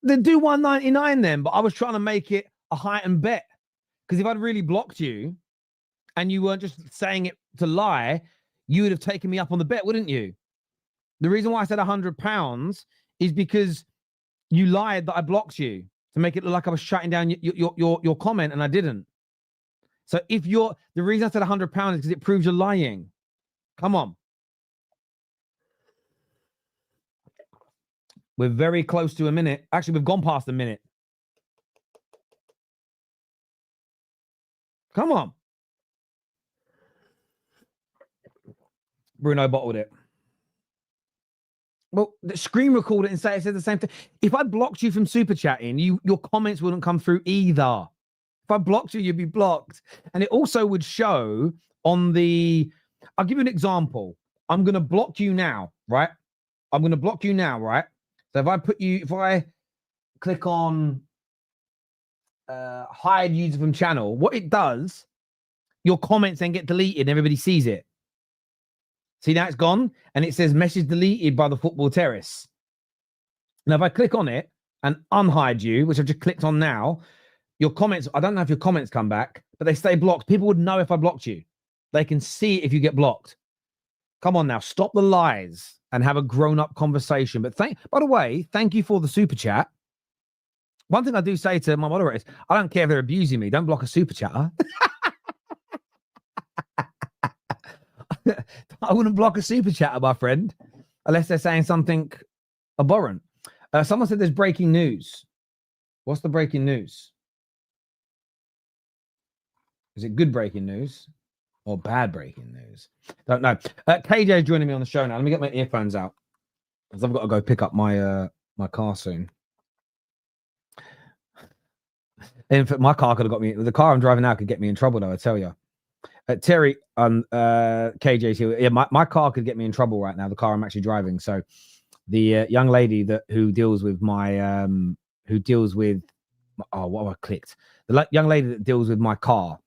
they do $199 then, but I was trying to make it a heightened bet. Because if I'd really blocked you and you weren't just saying it to lie, you would have taken me up on the bet, wouldn't you? The reason why I said £100 is because you lied that I blocked you to make it look like I was shutting down your comment, and I didn't. So the reason I said £100 is because it proves you're lying. Come on. We're very close to a minute. Actually, we've gone past a minute. Come on. Bruno bottled it. Well, the screen record it and say it said the same thing. If I blocked you from super chatting, your comments wouldn't come through either. If I blocked you, you'd be blocked. And it also would show on the... I'll give you an example. I'm going to block you now, right? I'm going to block you now, right? So if I click on hide user from channel, what it does, your comments then get deleted and everybody sees it. See, now it's gone and it says message deleted by the Football Terrace. Now, if I click on it and unhide you, which I've just clicked on now, your comments, I don't know if your comments come back, but they stay blocked. People would know if I blocked you. They can see if you get blocked. Come on now, stop the lies and have a grown-up conversation. But by the way, thank you for the super chat. One thing I do say to my moderators, I don't care if they're abusing me. Don't block a super chatter. I wouldn't block a super chatter, my friend, unless they're saying something abhorrent. Someone said there's breaking news. What's the breaking news? Is it good breaking news or bad breaking news? Don't know. KJ is joining me on the show now. Let me get my earphones out because I've got to go pick up my my car soon. In fact, my car could have got me. The car I'm driving now could get me in trouble, though. I tell you. Terry, KJ's here. Yeah, my car could get me in trouble right now. The car I'm actually driving. So the young lady who deals with what have I clicked? The young lady that deals with my car.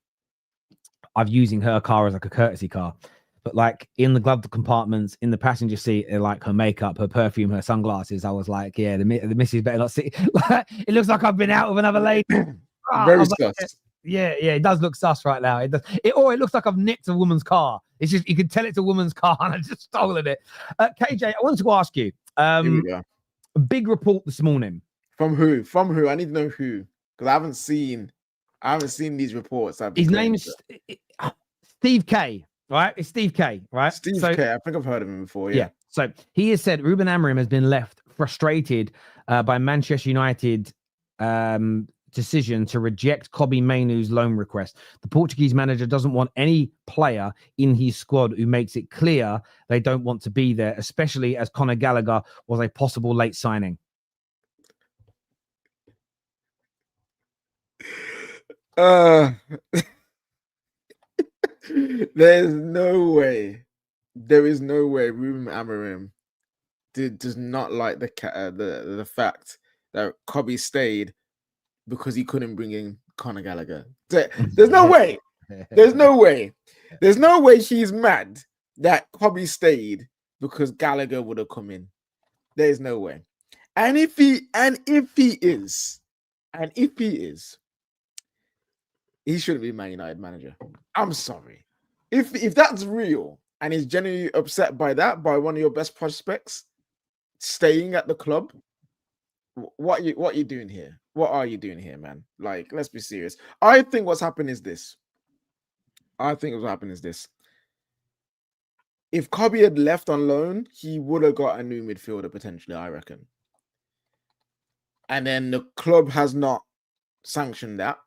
I'm using her car as like a courtesy car, but like in the glove compartments, in the passenger seat, like her makeup, her perfume, her sunglasses. I was like, yeah, the missus better not see. It looks like I've been out with another lady. Very sus. Yeah, it does look sus right now. It does. It looks like I've nicked a woman's car. It's just you can tell it's a woman's car, and I just stolen it. KJ, I wanted to ask you. A big report this morning. From who? From who? I need to know who, because I haven't seen these reports. His name's Steve K. Right? It's Steve K. Right? Steve K. I think I've heard of him before. Yeah. So he has said Ruben Amorim has been left frustrated by Manchester United. Decision to reject Kobbie Mainoo's loan request. The Portuguese manager doesn't want any player in his squad who makes it clear they don't want to be there, especially as Conor Gallagher was a possible late signing. There's no way. There is no way Ruben Amorim does not like the fact that Kobbie stayed because he couldn't bring in Conor Gallagher. There's no way. There's no way. There's no way she's mad that Kobbie stayed because Gallagher would have come in. There's no way. And if he is, he shouldn't be Man United manager. I'm sorry. If that's real and he's genuinely upset by that, by one of your best prospects staying at the club, what are you doing here? what are you doing here, man? Like, let's be serious. I think what's happened is this. If Kobe had left on loan, he would have got a new midfielder potentially, I reckon. And then the club has not sanctioned that.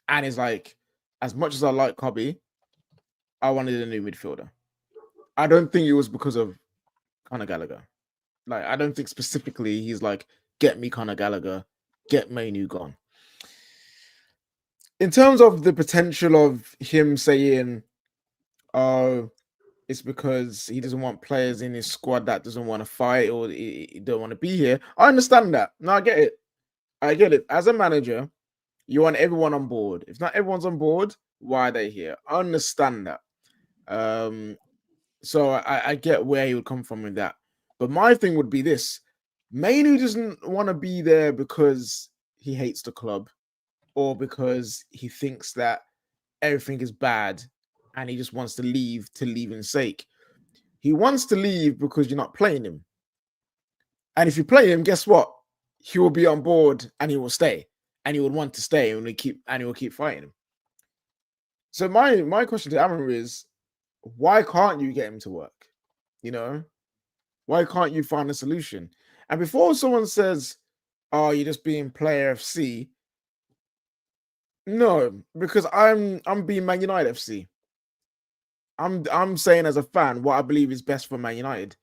And it's like, as much as I like Kobe, I wanted a new midfielder. I don't think it was because of Conor Gallagher. Like, I don't think specifically he's like, get me Conor Gallagher, get Mainoo gone. In terms of the potential of him saying, oh, it's because he doesn't want players in his squad that doesn't want to fight or he don't want to be here. I understand that. No, I get it. As a manager, you want everyone on board. If not everyone's on board, why are they here? I understand that. So I get where he would come from with that. But my thing would be this. Mainoo doesn't want to be there because he hates the club or because he thinks that everything is bad and he just wants to leave to leaving's sake. He wants to leave because you're not playing him. And if you play him, guess what? He will be on board and he will stay. And he would want to stay and he will keep fighting him. So my question to Amorim is, why can't you get him to work? You know? Why can't you find a solution? And before someone says, oh, you're just being player FC, no, because I'm being Man United FC. I'm saying as a fan what I believe is best for Man United.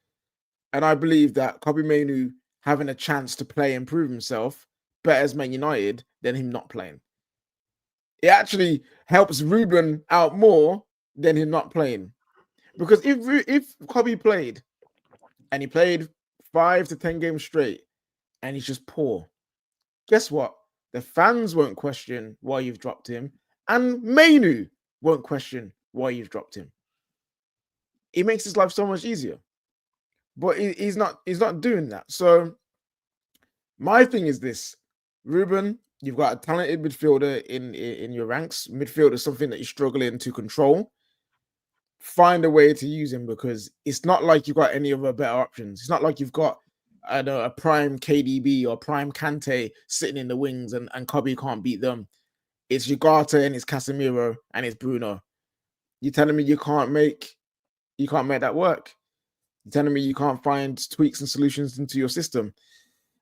And I believe that Kobe Mainoo having a chance to play and prove himself better as Man United than him not playing. It actually helps Ruben out more than him not playing. Because if Kobe played and he played 5 to 10 games straight and he's just poor, guess what? The fans won't question why you've dropped him, and Mainoo won't question why you've dropped him. It makes his life so much easier. But he's not doing that. So my thing is this. Ruben, you've got a talented midfielder in your ranks. Midfield is something that you're struggling to control. Find a way to use him because it's not like you've got any other better options. It's not like you've got a prime KDB or prime Kante sitting in the wings and Kobe can't beat them. It's Ugarte and it's Casemiro and it's Bruno. You're telling me you can't make that work? You're telling me you can't find tweaks and solutions into your system?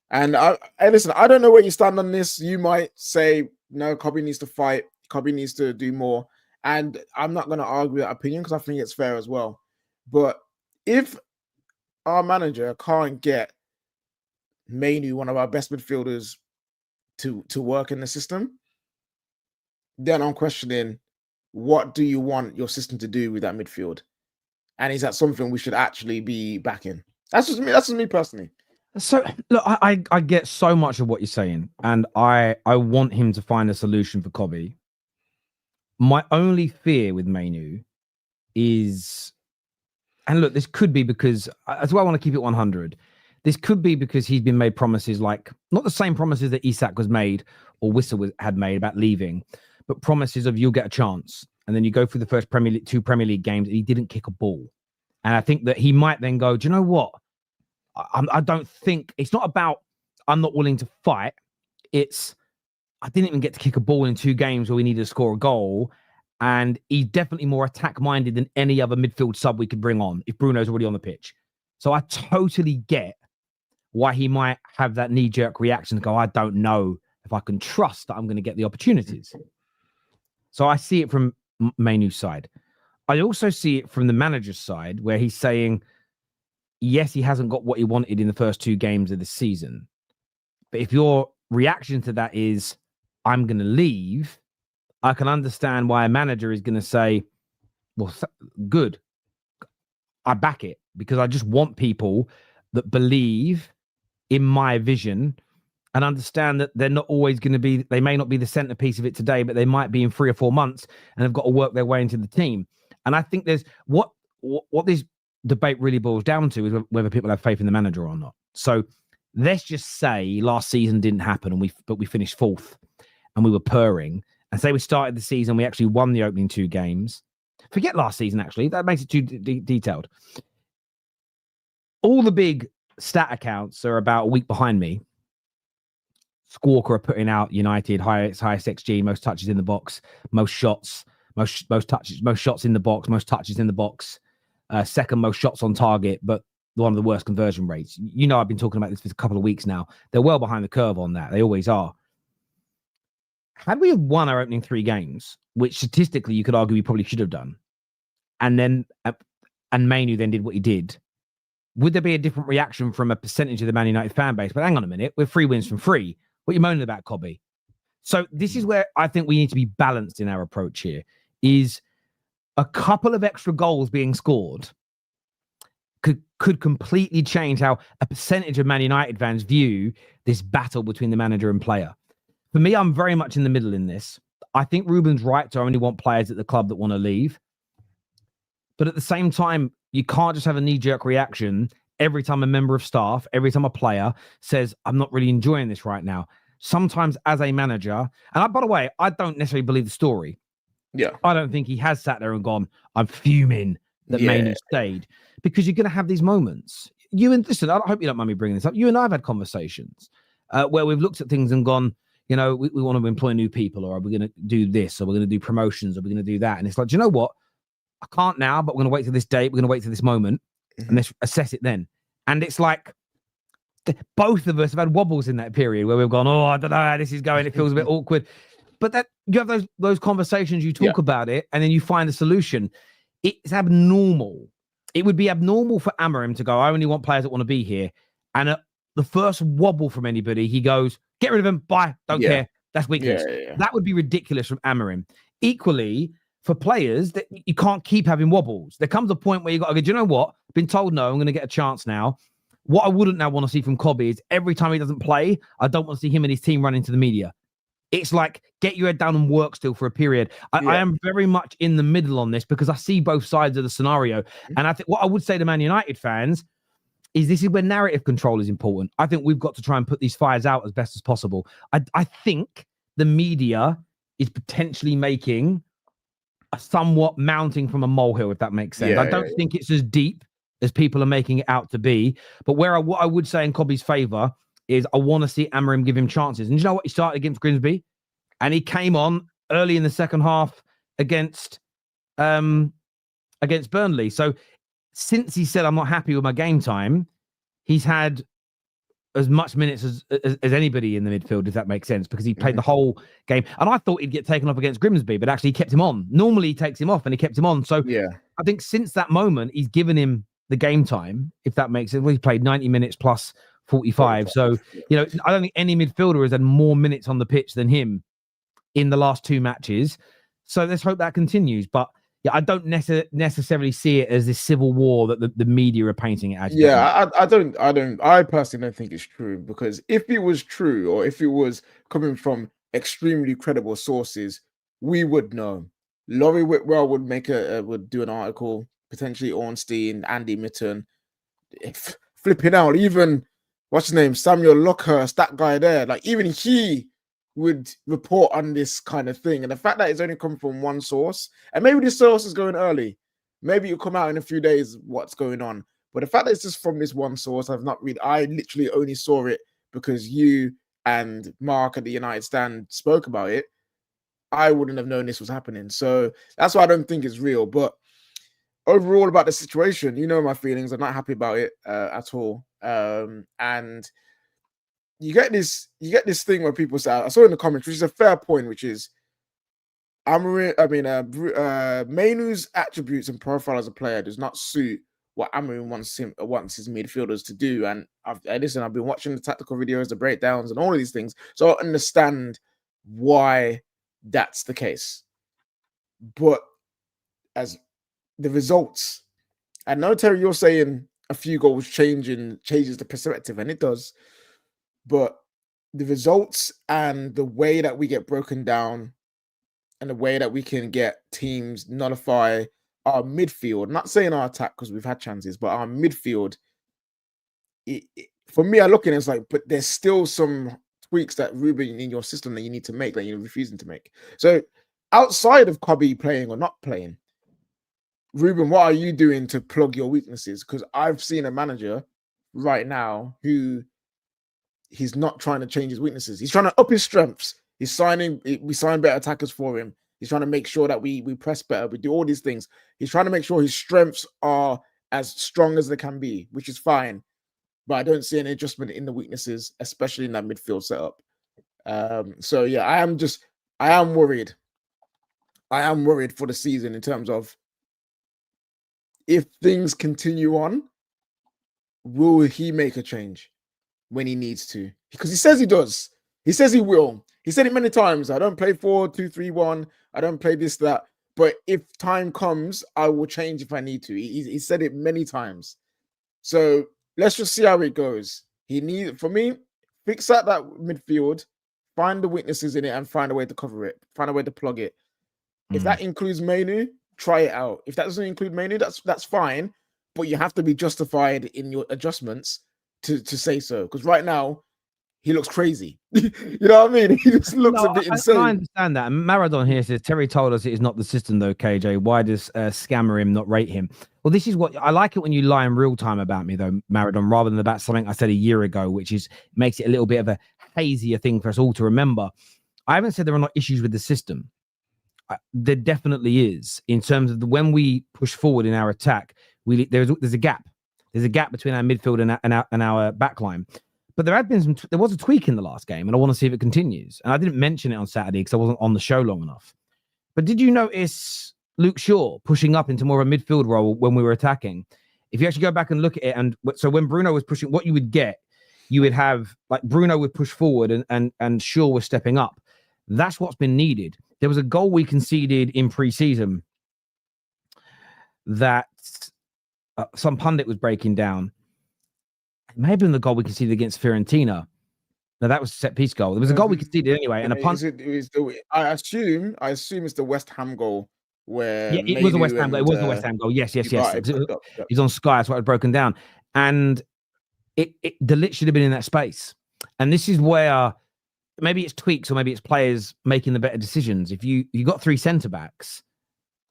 And listen, I don't know where you stand on this. You might say, no, Kobe needs to fight. Kobe needs to do more. And I'm not going to argue that opinion because I think it's fair as well. But if our manager can't get Mainoo, one of our best midfielders, to work in the system, then I'm questioning, what do you want your system to do with that midfield? And is that something we should actually be backing? That's just me. That's just me personally. So look, I get so much of what you're saying, and I want him to find a solution for Kobe. My only fear with Mainoo is, and look, this could be because, as well, I want to keep it 100. This could be because he's been made promises, like not the same promises that Isak was made or Whistle had made about leaving, but promises of you'll get a chance. And then you go through the first two Premier League games and he didn't kick a ball. And I think that he might then go, do you know what? I don't think it's not about I'm not willing to fight. It's I didn't even get to kick a ball in 2 games where we needed to score a goal. And he's definitely more attack-minded than any other midfield sub we could bring on if Bruno's already on the pitch. So I totally get why he might have that knee-jerk reaction to go, I don't know if I can trust that I'm going to get the opportunities. So I see it from Mainoo's side. I also see it from the manager's side where he's saying, yes, he hasn't got what he wanted in the first 2 games of the season. But if your reaction to that is, I'm going to leave, I can understand why a manager is going to say, well, good. I back it because I just want people that believe in my vision and understand that they're not always going to be, they may not be the centerpiece of it today, but they might be in 3 or 4 months and have got to work their way into the team. And I think there's what this debate really boils down to is whether people have faith in the manager or not. So let's just say last season didn't happen but we finished 4th and we were purring, and say we started the season, we actually won the opening 2 games. Forget last season, actually. That makes it too detailed. All the big stat accounts are about a week behind me. Squawka are putting out United highest XG, most touches in the box, most shots, most touches, most shots in the box, most touches in the box, second most shots on target, but one of the worst conversion rates. I've been talking about this for a couple of weeks now. They're well behind the curve on that. They always are. Had we won our opening 3 games, which statistically you could argue we probably should have done, and Mainoo then did what he did, would there be a different reaction from a percentage of the Man United fan base? But hang on a minute, we're 3 wins from 3. What are you moaning about, Cobby? So this is where I think we need to be balanced in our approach here. Is a couple of extra goals being scored could completely change how a percentage of Man United fans view this battle between the manager and player. For me, I'm very much in the middle in this. I think Ruben's right to only want players at the club that want to leave. But at the same time, you can't just have a knee-jerk reaction every time a member of staff, every time a player says, I'm not really enjoying this right now. Sometimes as a manager, and by the way, I don't necessarily believe the story. Yeah. I don't think he has sat there and gone, I'm fuming that Mainoo stayed, because you're going to have these moments. Listen, I hope you don't mind me bringing this up. You and I have had conversations where we've looked at things and gone, we want to employ new people, or are we going to do this, or we're going to do promotions, or we're going to do that. And it's like, do you know what? I can't now, but we're going to wait till this date. We're going to wait till this moment and let's assess it then. And it's like both of us have had wobbles in that period where we've gone, I don't know how this is going. It feels a bit awkward. But that you have those conversations, you talk about it, and then you find a solution. It's abnormal. It would be abnormal for Amorim to go, I only want players that want to be here. And at the first wobble from anybody, he goes, get rid of them, bye, don't care. That's weakness. That would be ridiculous from Amorim. Equally, for players, that you can't keep having wobbles. There comes a point where you got to go, do you know what? Been told no, I'm going to get a chance now. What I wouldn't now want to see from Cobby is every time he doesn't play, I don't want to see him and his team run into the media. It's like, get your head down and work still for a period. I am very much in the middle on this because I see both sides of the scenario. And I think what I would say to Man United fans is this is where narrative control is important. I think we've got to try and put these fires out as best as possible. I think the media is potentially making a somewhat mounting from a molehill, if that makes sense. I don't think it's as deep as people are making it out to be. But what I would say in Cobby's favour is I want to see Amorim give him chances. And you know what? He started against Grimsby and he came on early in the second half against Burnley. So since he said, I'm not happy with my game time, he's had as much minutes as anybody in the midfield, if that makes sense, because he played the whole game. And I thought he'd get taken off against Grimsby, but actually he kept him on. Normally he takes him off and he kept him on. So I think since that moment, he's given him the game time, if that makes sense. Well, he played 90 minutes plus 45. So, I don't think any midfielder has had more minutes on the pitch than him in the last 2 matches. So let's hope that continues. But I don't necessarily see it as this civil war that the media are painting it as. I personally don't think it's true, because if it was true, or if it was coming from extremely credible sources, we would know. Laurie Whitwell would do an article, potentially Ornstein, Andy Mitten, flipping out. Even what's his name, Samuel Lockhurst, that guy there, like even he would report on this kind of thing. And the fact that it's only come from one source, and maybe this source is going early, maybe it'll come out in a few days what's going on, but the fact that it's just from this one source, I literally only saw it because you and Mark at the United Stand spoke about it. I wouldn't have known this was happening. So that's why I don't think it's real. But overall about the situation, my feelings. I'm not happy about it at all. And you get this thing where people say, I saw in the comments, which is a fair point, which is Mainoo's attributes and profile as a player does not suit what Amorim wants his midfielders to do. And I've been watching the tactical videos, the breakdowns, and all of these things, so I understand why that's the case. But as the results, I know, Terry, you're saying a few goals changes the perspective, and it does. But the results and the way that we get broken down and the way that we can get teams nullify our midfield, not saying our attack because we've had chances, but our midfield, for me, I look at it, it's like, but there's still some tweaks that Ruben in your system that you need to make that you're refusing to make. So outside of Cobby playing or not playing, Ruben, what are you doing to plug your weaknesses? Because I've seen a manager right now who he's not trying to change his weaknesses. He's trying to up his strengths. We sign better attackers for him. He's trying to make sure that we press better. We do all these things. He's trying to make sure his strengths are as strong as they can be, which is fine. But I don't see any adjustment in the weaknesses, especially in that midfield setup. So yeah, I am worried. I am worried for the season in terms of if things continue on, will he make a change when he needs to? Because he says he does. He says he will. He said it many times. I don't play 4-2-3-1. I don't play this, that. But if time comes, I will change if I need to. He said it many times. So let's just see how it goes. For me, fix out that midfield, find the weaknesses in it, and find a way to cover it. Find a way to plug it. If that includes Mainoo, try it out. If that doesn't include Mainoo, that's fine. But you have to be justified in your adjustments to say so. Because right now, he looks crazy. You know what I mean? He just looks a bit insane. I understand that. And Maradon here says, Terry told us it is not the system though, KJ. Why does Scammer him not rate him? Well, this is what I like it when you lie in real time about me though, Maradon, rather than about something I said a year ago, which makes it a little bit of a hazier thing for us all to remember. I haven't said there are not issues with the system. There definitely is, in terms of when we push forward in our attack, there's a gap. There's a gap between our midfield and our back line. But there was a tweak in the last game, and I want to see if it continues. And I didn't mention it on Saturday because I wasn't on the show long enough. But did you notice Luke Shaw pushing up into more of a midfield role when we were attacking? If you actually go back and look at it, and so when Bruno was pushing, what you would get, you would have like Bruno would push forward and Shaw was stepping up. That's what's been needed. There was a goal we conceded in pre-season that some pundit was breaking down. It may have been the goal we conceded against Fiorentina. No, that was a set-piece goal. There was a goal we conceded anyway, and a punt. I assume it's the West Ham goal where it was a West Ham goal. It was the West Ham goal. Yes. He's on Sky. That's why it was broken down, and the lit should have been in that space. And this is where maybe it's tweaks or maybe it's players making the better decisions. If you got three centre backs,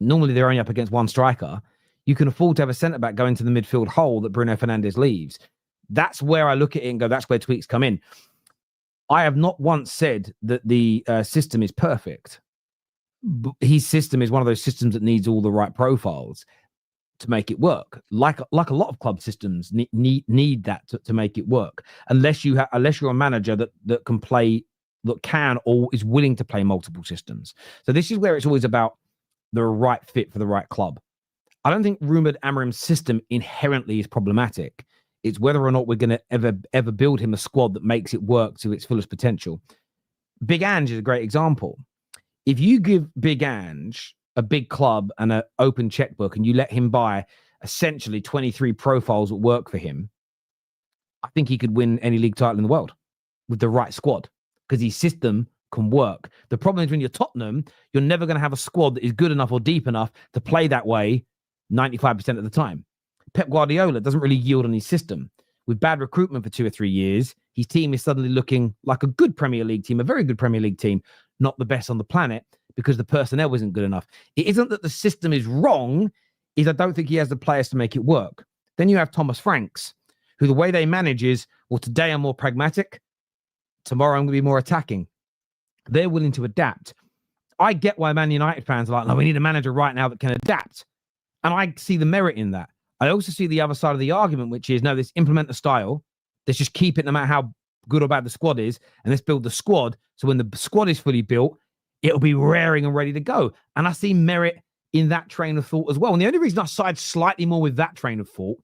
normally they're only up against one striker. You can afford to have a centre back go into the midfield hole that Bruno Fernandes leaves. That's where I look at it and go, that's where tweaks come in. I have not once said that the system is perfect. But his system is one of those systems that needs all the right profiles to make it work. Like a lot of club systems need that to make it work. Unless you're a manager that can play, that can or is willing to play multiple systems. So this is where it's always about the right fit for the right club. I don't think rumored Amorim's system inherently is problematic. It's whether or not we're going to ever build him a squad that makes it work to its fullest potential. Big Ange is a great example. If you give Big Ange a big club and an open checkbook and you let him buy essentially 23 profiles that work for him, I think he could win any league title in the world with the right squad because his system can work. The problem is when you're Tottenham, you're never going to have a squad that is good enough or deep enough to play that way 95% of the time. Pep Guardiola doesn't really yield on his system. With bad recruitment for 2 or 3 years, his team is suddenly looking like a good Premier League team, a very good Premier League team, not the best on the planet because the personnel isn't good enough. It isn't that the system is wrong, is I don't think he has the players to make it work. Then you have Thomas Franks, who the way they manage is, well, today I'm more pragmatic, tomorrow I'm going to be more attacking. They're willing to adapt. I get why Man United fans are like, no, we need a manager right now that can adapt. And I see the merit in that. I also see the other side of the argument, which is, no, let's implement the style. Let's just keep it no matter how good or bad the squad is. And let's build the squad. So when the squad is fully built, it'll be raring and ready to go. And I see merit in that train of thought as well. And the only reason I side slightly more with that train of thought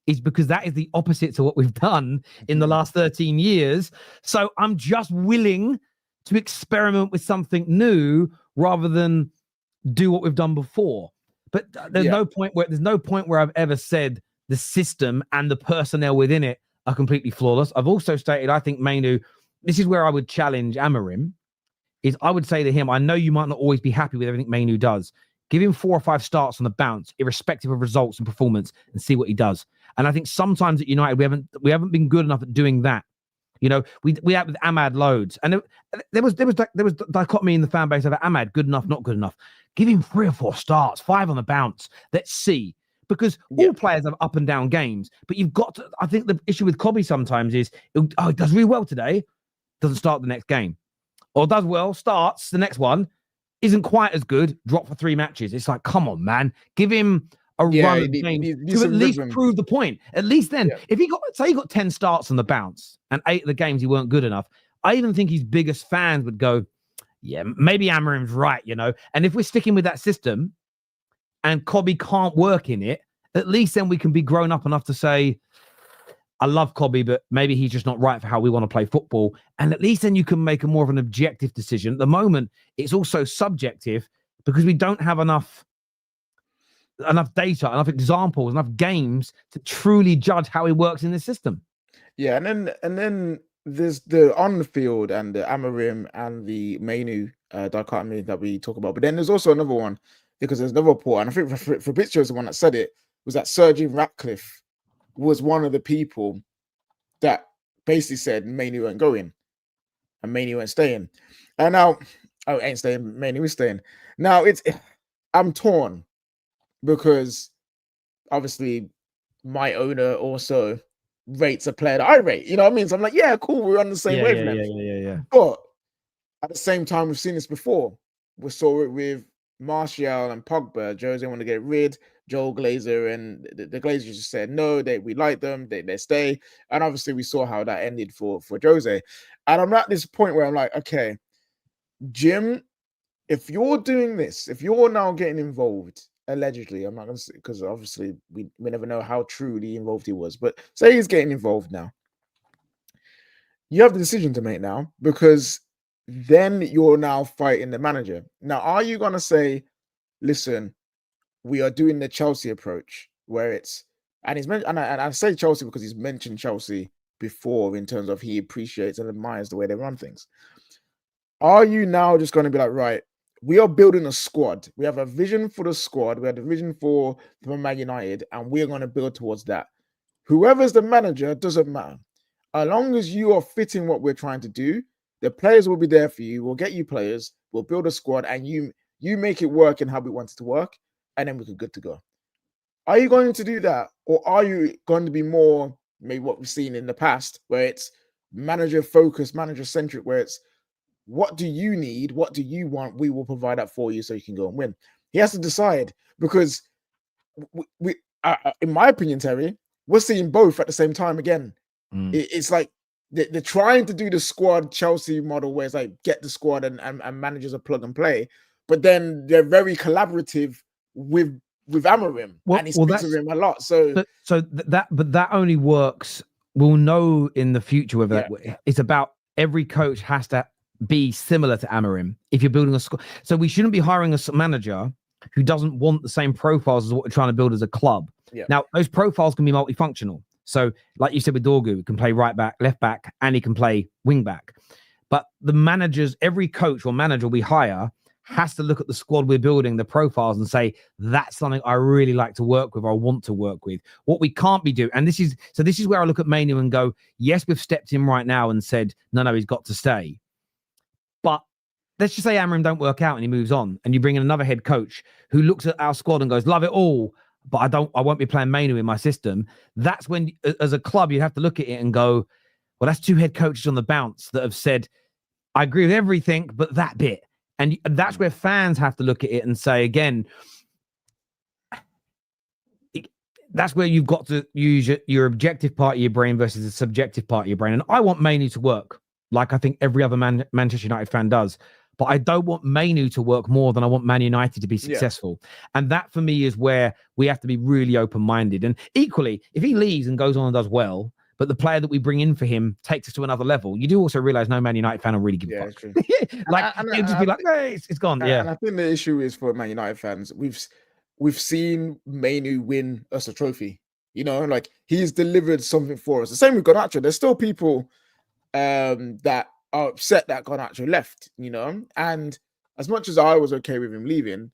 is because that is the opposite to what we've done in the last 13 years. So I'm just willing to experiment with something new rather than do what we've done before. But there's no point where I've ever said the system and the personnel within it are completely flawless. I've also stated I think Mainoo, this is where I would challenge Amorim, is I would say to him, I know you might not always be happy with everything Mainoo does. Give him 4 or 5 starts on the bounce, irrespective of results and performance, and see what he does. And I think sometimes at United we haven't been good enough at doing that. You know, we had with Ahmad loads, and there was dichotomy in the fan base of Ahmad, good enough, not good enough. Give him 3 or 4 starts, 5 on the bounce. Let's see. because all players have up and down games. But you've got to, I think the issue with Kobe sometimes is, he does really well today, doesn't start the next game. Or does well, starts the next one, isn't quite as good, drop for 3 matches. It's like, come on, man. Give him a run of games to at least prove the point. At least then, if he got 10 starts on the bounce and 8 of the games he weren't good enough, I even think his biggest fans would go, yeah, maybe Amorim's right, you know. And if we're sticking with that system and Kobe can't work in it, at least then we can be grown up enough to say, I love Kobe, but maybe he's just not right for how we want to play football. And at least then you can make a more of an objective decision. At the moment, it's also subjective because we don't have enough data, enough examples, enough games to truly judge how he works in the system. Yeah, and then there's the on the field and the Amorim and the Mainoo dichotomy that we talk about. But then there's also another one, because there's another report, and I think Fabrizio is the one that said it, was that Sir Jim Ratcliffe was one of the people that basically said Mainoo ain't going and Mainoo ain't staying. And now, ain't staying, Mainoo is staying. Now I'm torn because obviously my owner also rates a player that I rate. You know what I mean? So I'm like, yeah, cool, we're on the same wavelength. Yeah. But at the same time, we've seen this before. We saw it with Martial and Pogba. Jose want to get rid. Joel Glazer and the Glazers just said no. We like them. They stay. And obviously, we saw how that ended for Jose. And I'm at this point where I'm like, okay, Jim, if you're doing this, if you're now getting involved, allegedly, I'm not going to say, because obviously we never know how truly involved he was, but say he's getting involved now. You have the decision to make now, because then you're now fighting the manager. Now, are you going to say, listen, we are doing the Chelsea approach where it's, and he's mentioned, and I say Chelsea because he's mentioned Chelsea before in terms of he appreciates and admires the way they run things. Are you now just going to be like, right, we are building a squad. We have a vision for the squad. We have a vision for Man United, and we're going to build towards that. Whoever's the manager doesn't matter. As long as you are fitting what we're trying to do, the players will be there for you. We'll get you players. We'll build a squad, and you make it work in how we want it to work, and then we're good to go. Are you going to do that, or are you going to be more maybe what we've seen in the past, where it's manager focused, manager centric, where it's what do you need? What do you want? We will provide that for you so you can go and win. He has to decide, because we in my opinion, Terry, we're seeing both at the same time again. It's like they're trying to do the squad Chelsea model, where it's like get the squad and managers a plug and play, but then they're very collaborative with Amorim, and he speaks to him a lot. So that only works. We'll know in the future whether that it's about every coach has to be similar to Amorim if you're building a squad. So we shouldn't be hiring a manager who doesn't want the same profiles as what we're trying to build as a club. Now, those profiles can be multifunctional. So, like you said with Dorgu, he can play right back, left back, and he can play wing back. But the managers, every coach or manager we hire has to look at the squad we're building, the profiles, and say, that's something I really like to work with, or I want to work with. What we can't be doing, and this is where I look at Mainoo and go, yes, we've stepped in right now and said, no, he's got to stay. But let's just say Amorim don't work out and he moves on, and you bring in another head coach who looks at our squad and goes, love it all, but I won't be playing Mainoo in my system. That's when, as a club, you have to look at it and go, well, that's 2 head coaches on the bounce that have said, I agree with everything, but that bit. And that's where fans have to look at it and say, again, that's where you've got to use your objective part of your brain versus the subjective part of your brain. And I want Mainoo to work, like I think every other Manchester United fan does. But I don't want Mainoo to work more than I want Man United to be successful. And that, for me, is where we have to be really open-minded. And equally, if he leaves and goes on and does well, but the player that we bring in for him takes us to another level, you do also realize no Man United fan will really give a fuck. True. Like, it'll just be like, hey, it's gone. And I think the issue is for Man United fans, we've seen Mainoo win us a trophy. You know, like, he's delivered something for us. The same with Garnacho. There's still people that are upset that Garnacho left, you know. And as much as I was okay with him leaving,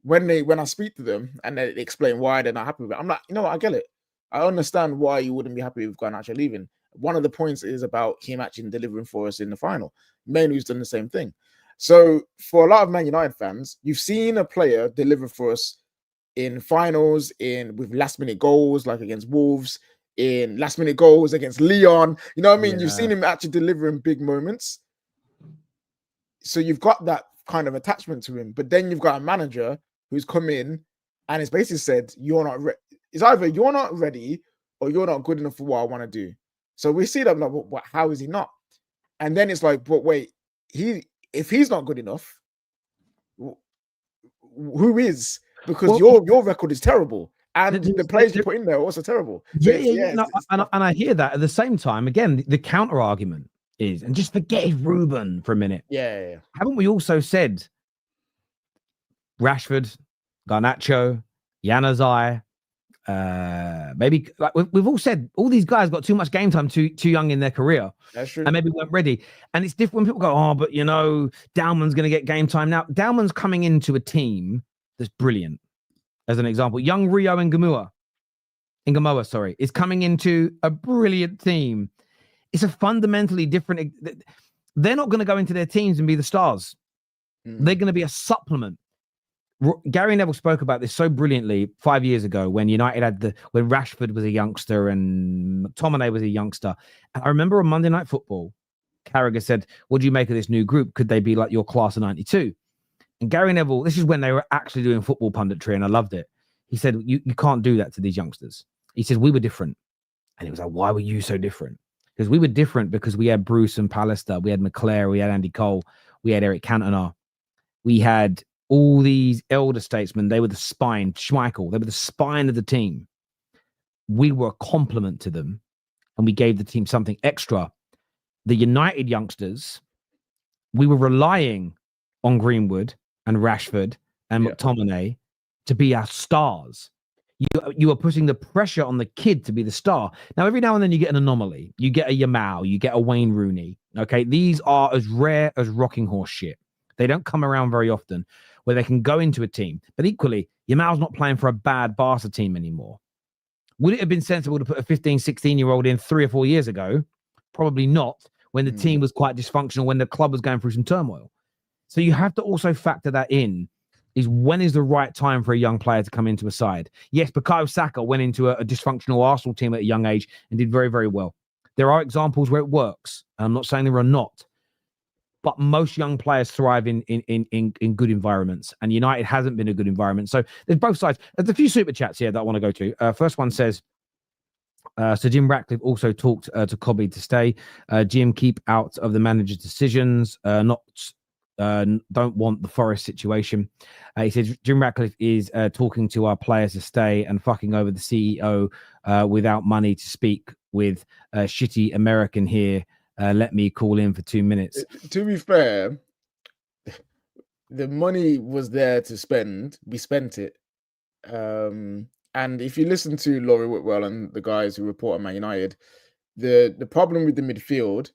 when I speak to them and they explain why they're not happy with it, I'm like, you know what, I get it. I understand why you wouldn't be happy with Garnacho leaving. One of the points is about him actually delivering for us in the final. Mainoo's done the same thing. So for a lot of Man United fans, you've seen a player deliver for us in finals, with last minute goals like against Wolves, in last minute goals against Leon. You know what I mean? You've seen him actually delivering big moments. So you've got that kind of attachment to him. But then you've got a manager who's come in and it's basically said, you're not it's either you're not ready or you're not good enough for what I want to do. So we see that, like, but how is he not? And then it's like, but wait, if he's not good enough, who is? Because your record is terrible, and the players you put in there are also terrible. And I hear that. At the same time, again, the counter argument is, and just forget Ruben for a minute. Yeah. Haven't we also said Rashford, Garnacho, Januzaj, maybe, like we've all said, all these guys got too much game time, too young in their career. That's true. And maybe weren't ready. And it's different when people go, oh, but Dalman's going to get game time now. Dalman's coming into a team that's brilliant. As an example, young Rio Ngamoa, is coming into a brilliant team. It's a fundamentally different. They're not going to go into their teams and be the stars. They're going to be a supplement. Gary Neville spoke about this so brilliantly 5 years ago when United had when Rashford was a youngster and McTominay was a youngster. And I remember on Monday Night Football, Carragher said, what do you make of this new group? Could they be like your class of 92? And Gary Neville, this is when they were actually doing football punditry, and I loved it. He said, you can't do that to these youngsters. He said, we were different. And he was like, why were you so different? Because we were different because we had Bruce and Pallister, we had McClare, we had Andy Cole, we had Eric Cantona. We had all these elder statesmen. They were the spine, Schmeichel, they were the spine of the team. We were a complement to them, and we gave the team something extra. The United youngsters, we were relying on Greenwood and Rashford and McTominay to be our stars. You are putting the pressure on the kid to be the star. Now, every now and then you get an anomaly. You get a Yamal, you get a Wayne Rooney. Okay, these are as rare as rocking horse shit. They don't come around very often where they can go into a team. But equally, Yamal's not playing for a bad Barca team anymore. Would it have been sensible to put a 15, 16-year-old in 3 or 4 years ago? Probably not, when the team was quite dysfunctional, when the club was going through some turmoil. So you have to also factor that in, is when is the right time for a young player to come into a side? Yes, Bukayo Saka went into a dysfunctional Arsenal team at a young age and did very, very well. There are examples where it works. I'm not saying there are not. But most young players thrive in good environments, and United hasn't been a good environment. So there's both sides. There's a few super chats here that I want to go to. First one says, Sir Jim Ratcliffe also talked to Cobby to stay. Jim, keep out of the manager's decisions. Don't want the Forest situation. He says Jim Ratcliffe is talking to our players to stay and fucking over the CEO without money to speak with a shitty American here. Let me call in for 2 minutes. To be fair, the money was there to spend. We spent it. And if you listen to Laurie Whitwell and the guys who report on Man United, the problem with the midfield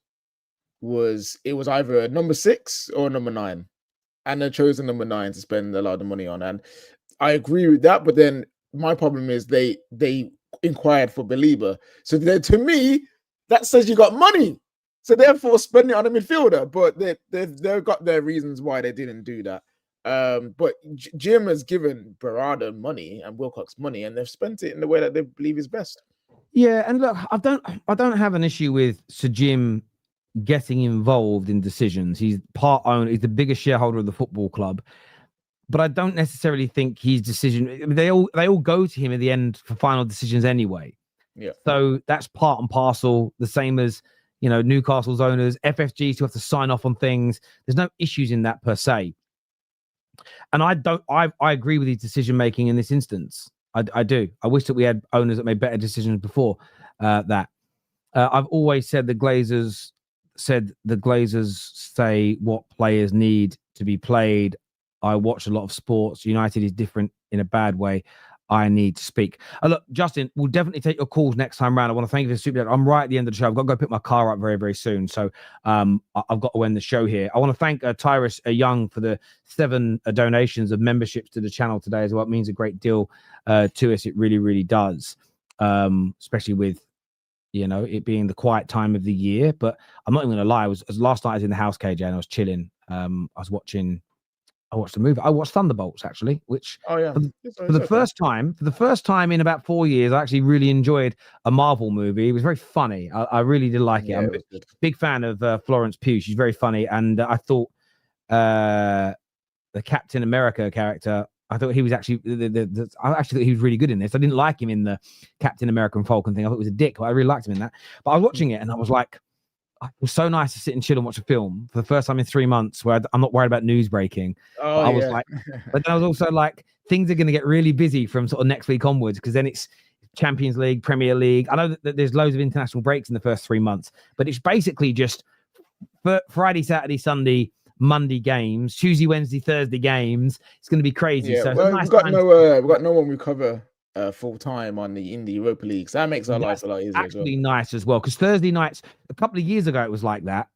was it was either a number 6 or a number 9. And they chose a number 9 to spend a lot of the money on. And I agree with that. But then my problem is they inquired for Belieber. So to me, that says you got money. So therefore, spend it on a midfielder, but they've got their reasons why they didn't do that. But Jim has given Berardi money and Wilcox money, and they've spent it in the way that they believe is best. Yeah, and look, I don't have an issue with Sir Jim getting involved in decisions. He's part owner. He's the biggest shareholder of the football club, but I don't necessarily think his decision. I mean, they all go to him at the end for final decisions anyway. Yeah. So that's part and parcel. The same as, Newcastle's owners, FFGs who have to sign off on things. There's no issues in that per se. And I agree with his decision making in this instance. I do. I wish that we had owners that made better decisions before that. I've always said the Glazers say what players need to be played. I watch a lot of sports. United is different in a bad way. I need to speak. Look, Justin, we'll definitely take your calls next time round. I want to thank you for the super chat. I'm right at the end of the show. I've got to go pick my car up very, very soon. So I've got to end the show here. I want to thank Tyrus Young for the 7 donations of memberships to the channel today as well. It means a great deal to us. It really, really does. Especially with, it being the quiet time of the year. But I'm not even going to lie. Last night I was in the house, KJ, and I was chilling. I was watching I watched the movie. I watched Thunderbolts actually, which Oh yeah. for the first time in about 4 years, I actually really enjoyed a Marvel movie. It was very funny. I really did like it. Yeah, I'm it was a good. big fan of Florence Pugh. She's very funny, and I thought the Captain America character. I thought he was actually. I actually thought he was really good in this. I didn't like him in the Captain America and Falcon thing. I thought he was a dick, but I really liked him in that. But I was watching it, and I was like, it was so nice to sit and chill and watch a film for the first time in 3 months where I'm not worried about news breaking. Oh, But I was yeah. like, but then I was also like, things are going to get really busy from sort of next week onwards because then it's Champions League, Premier League. I know that there's loads of international breaks in the first 3 months, but it's basically just Friday, Saturday, Sunday, Monday games, Tuesday, Wednesday, Thursday games. It's going to be crazy. Yeah, So it's well, a nice we've got time we've got no one we cover full time in the Europa League, so that makes our life a lot easier as well. actually nice as well because Thursday nights, a couple of years ago, it was like that.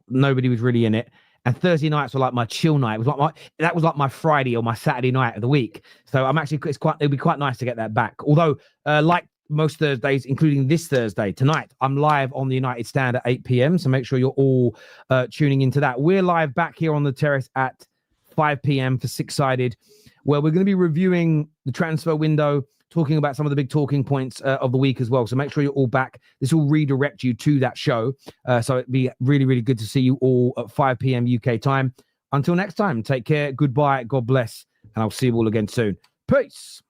Nobody was really in it. And Thursday nights were like my chill night. It was like my Friday or my Saturday night of the week. So I'm actually it'll be quite nice to get that back. Although, like most Thursdays, including this Thursday tonight, I'm live on the United Stand at 8 p.m. So make sure you're all tuning into that. We're live back here on the terrace at 5 p.m. for Six Sided, where we're going to be reviewing the transfer window, talking about some of the big talking points of the week as well. So make sure you're all back. This will redirect you to that show. So it'd be really, really good to see you all at 5 p.m. UK time. Until next time, take care. Goodbye. God bless. And I'll see you all again soon. Peace.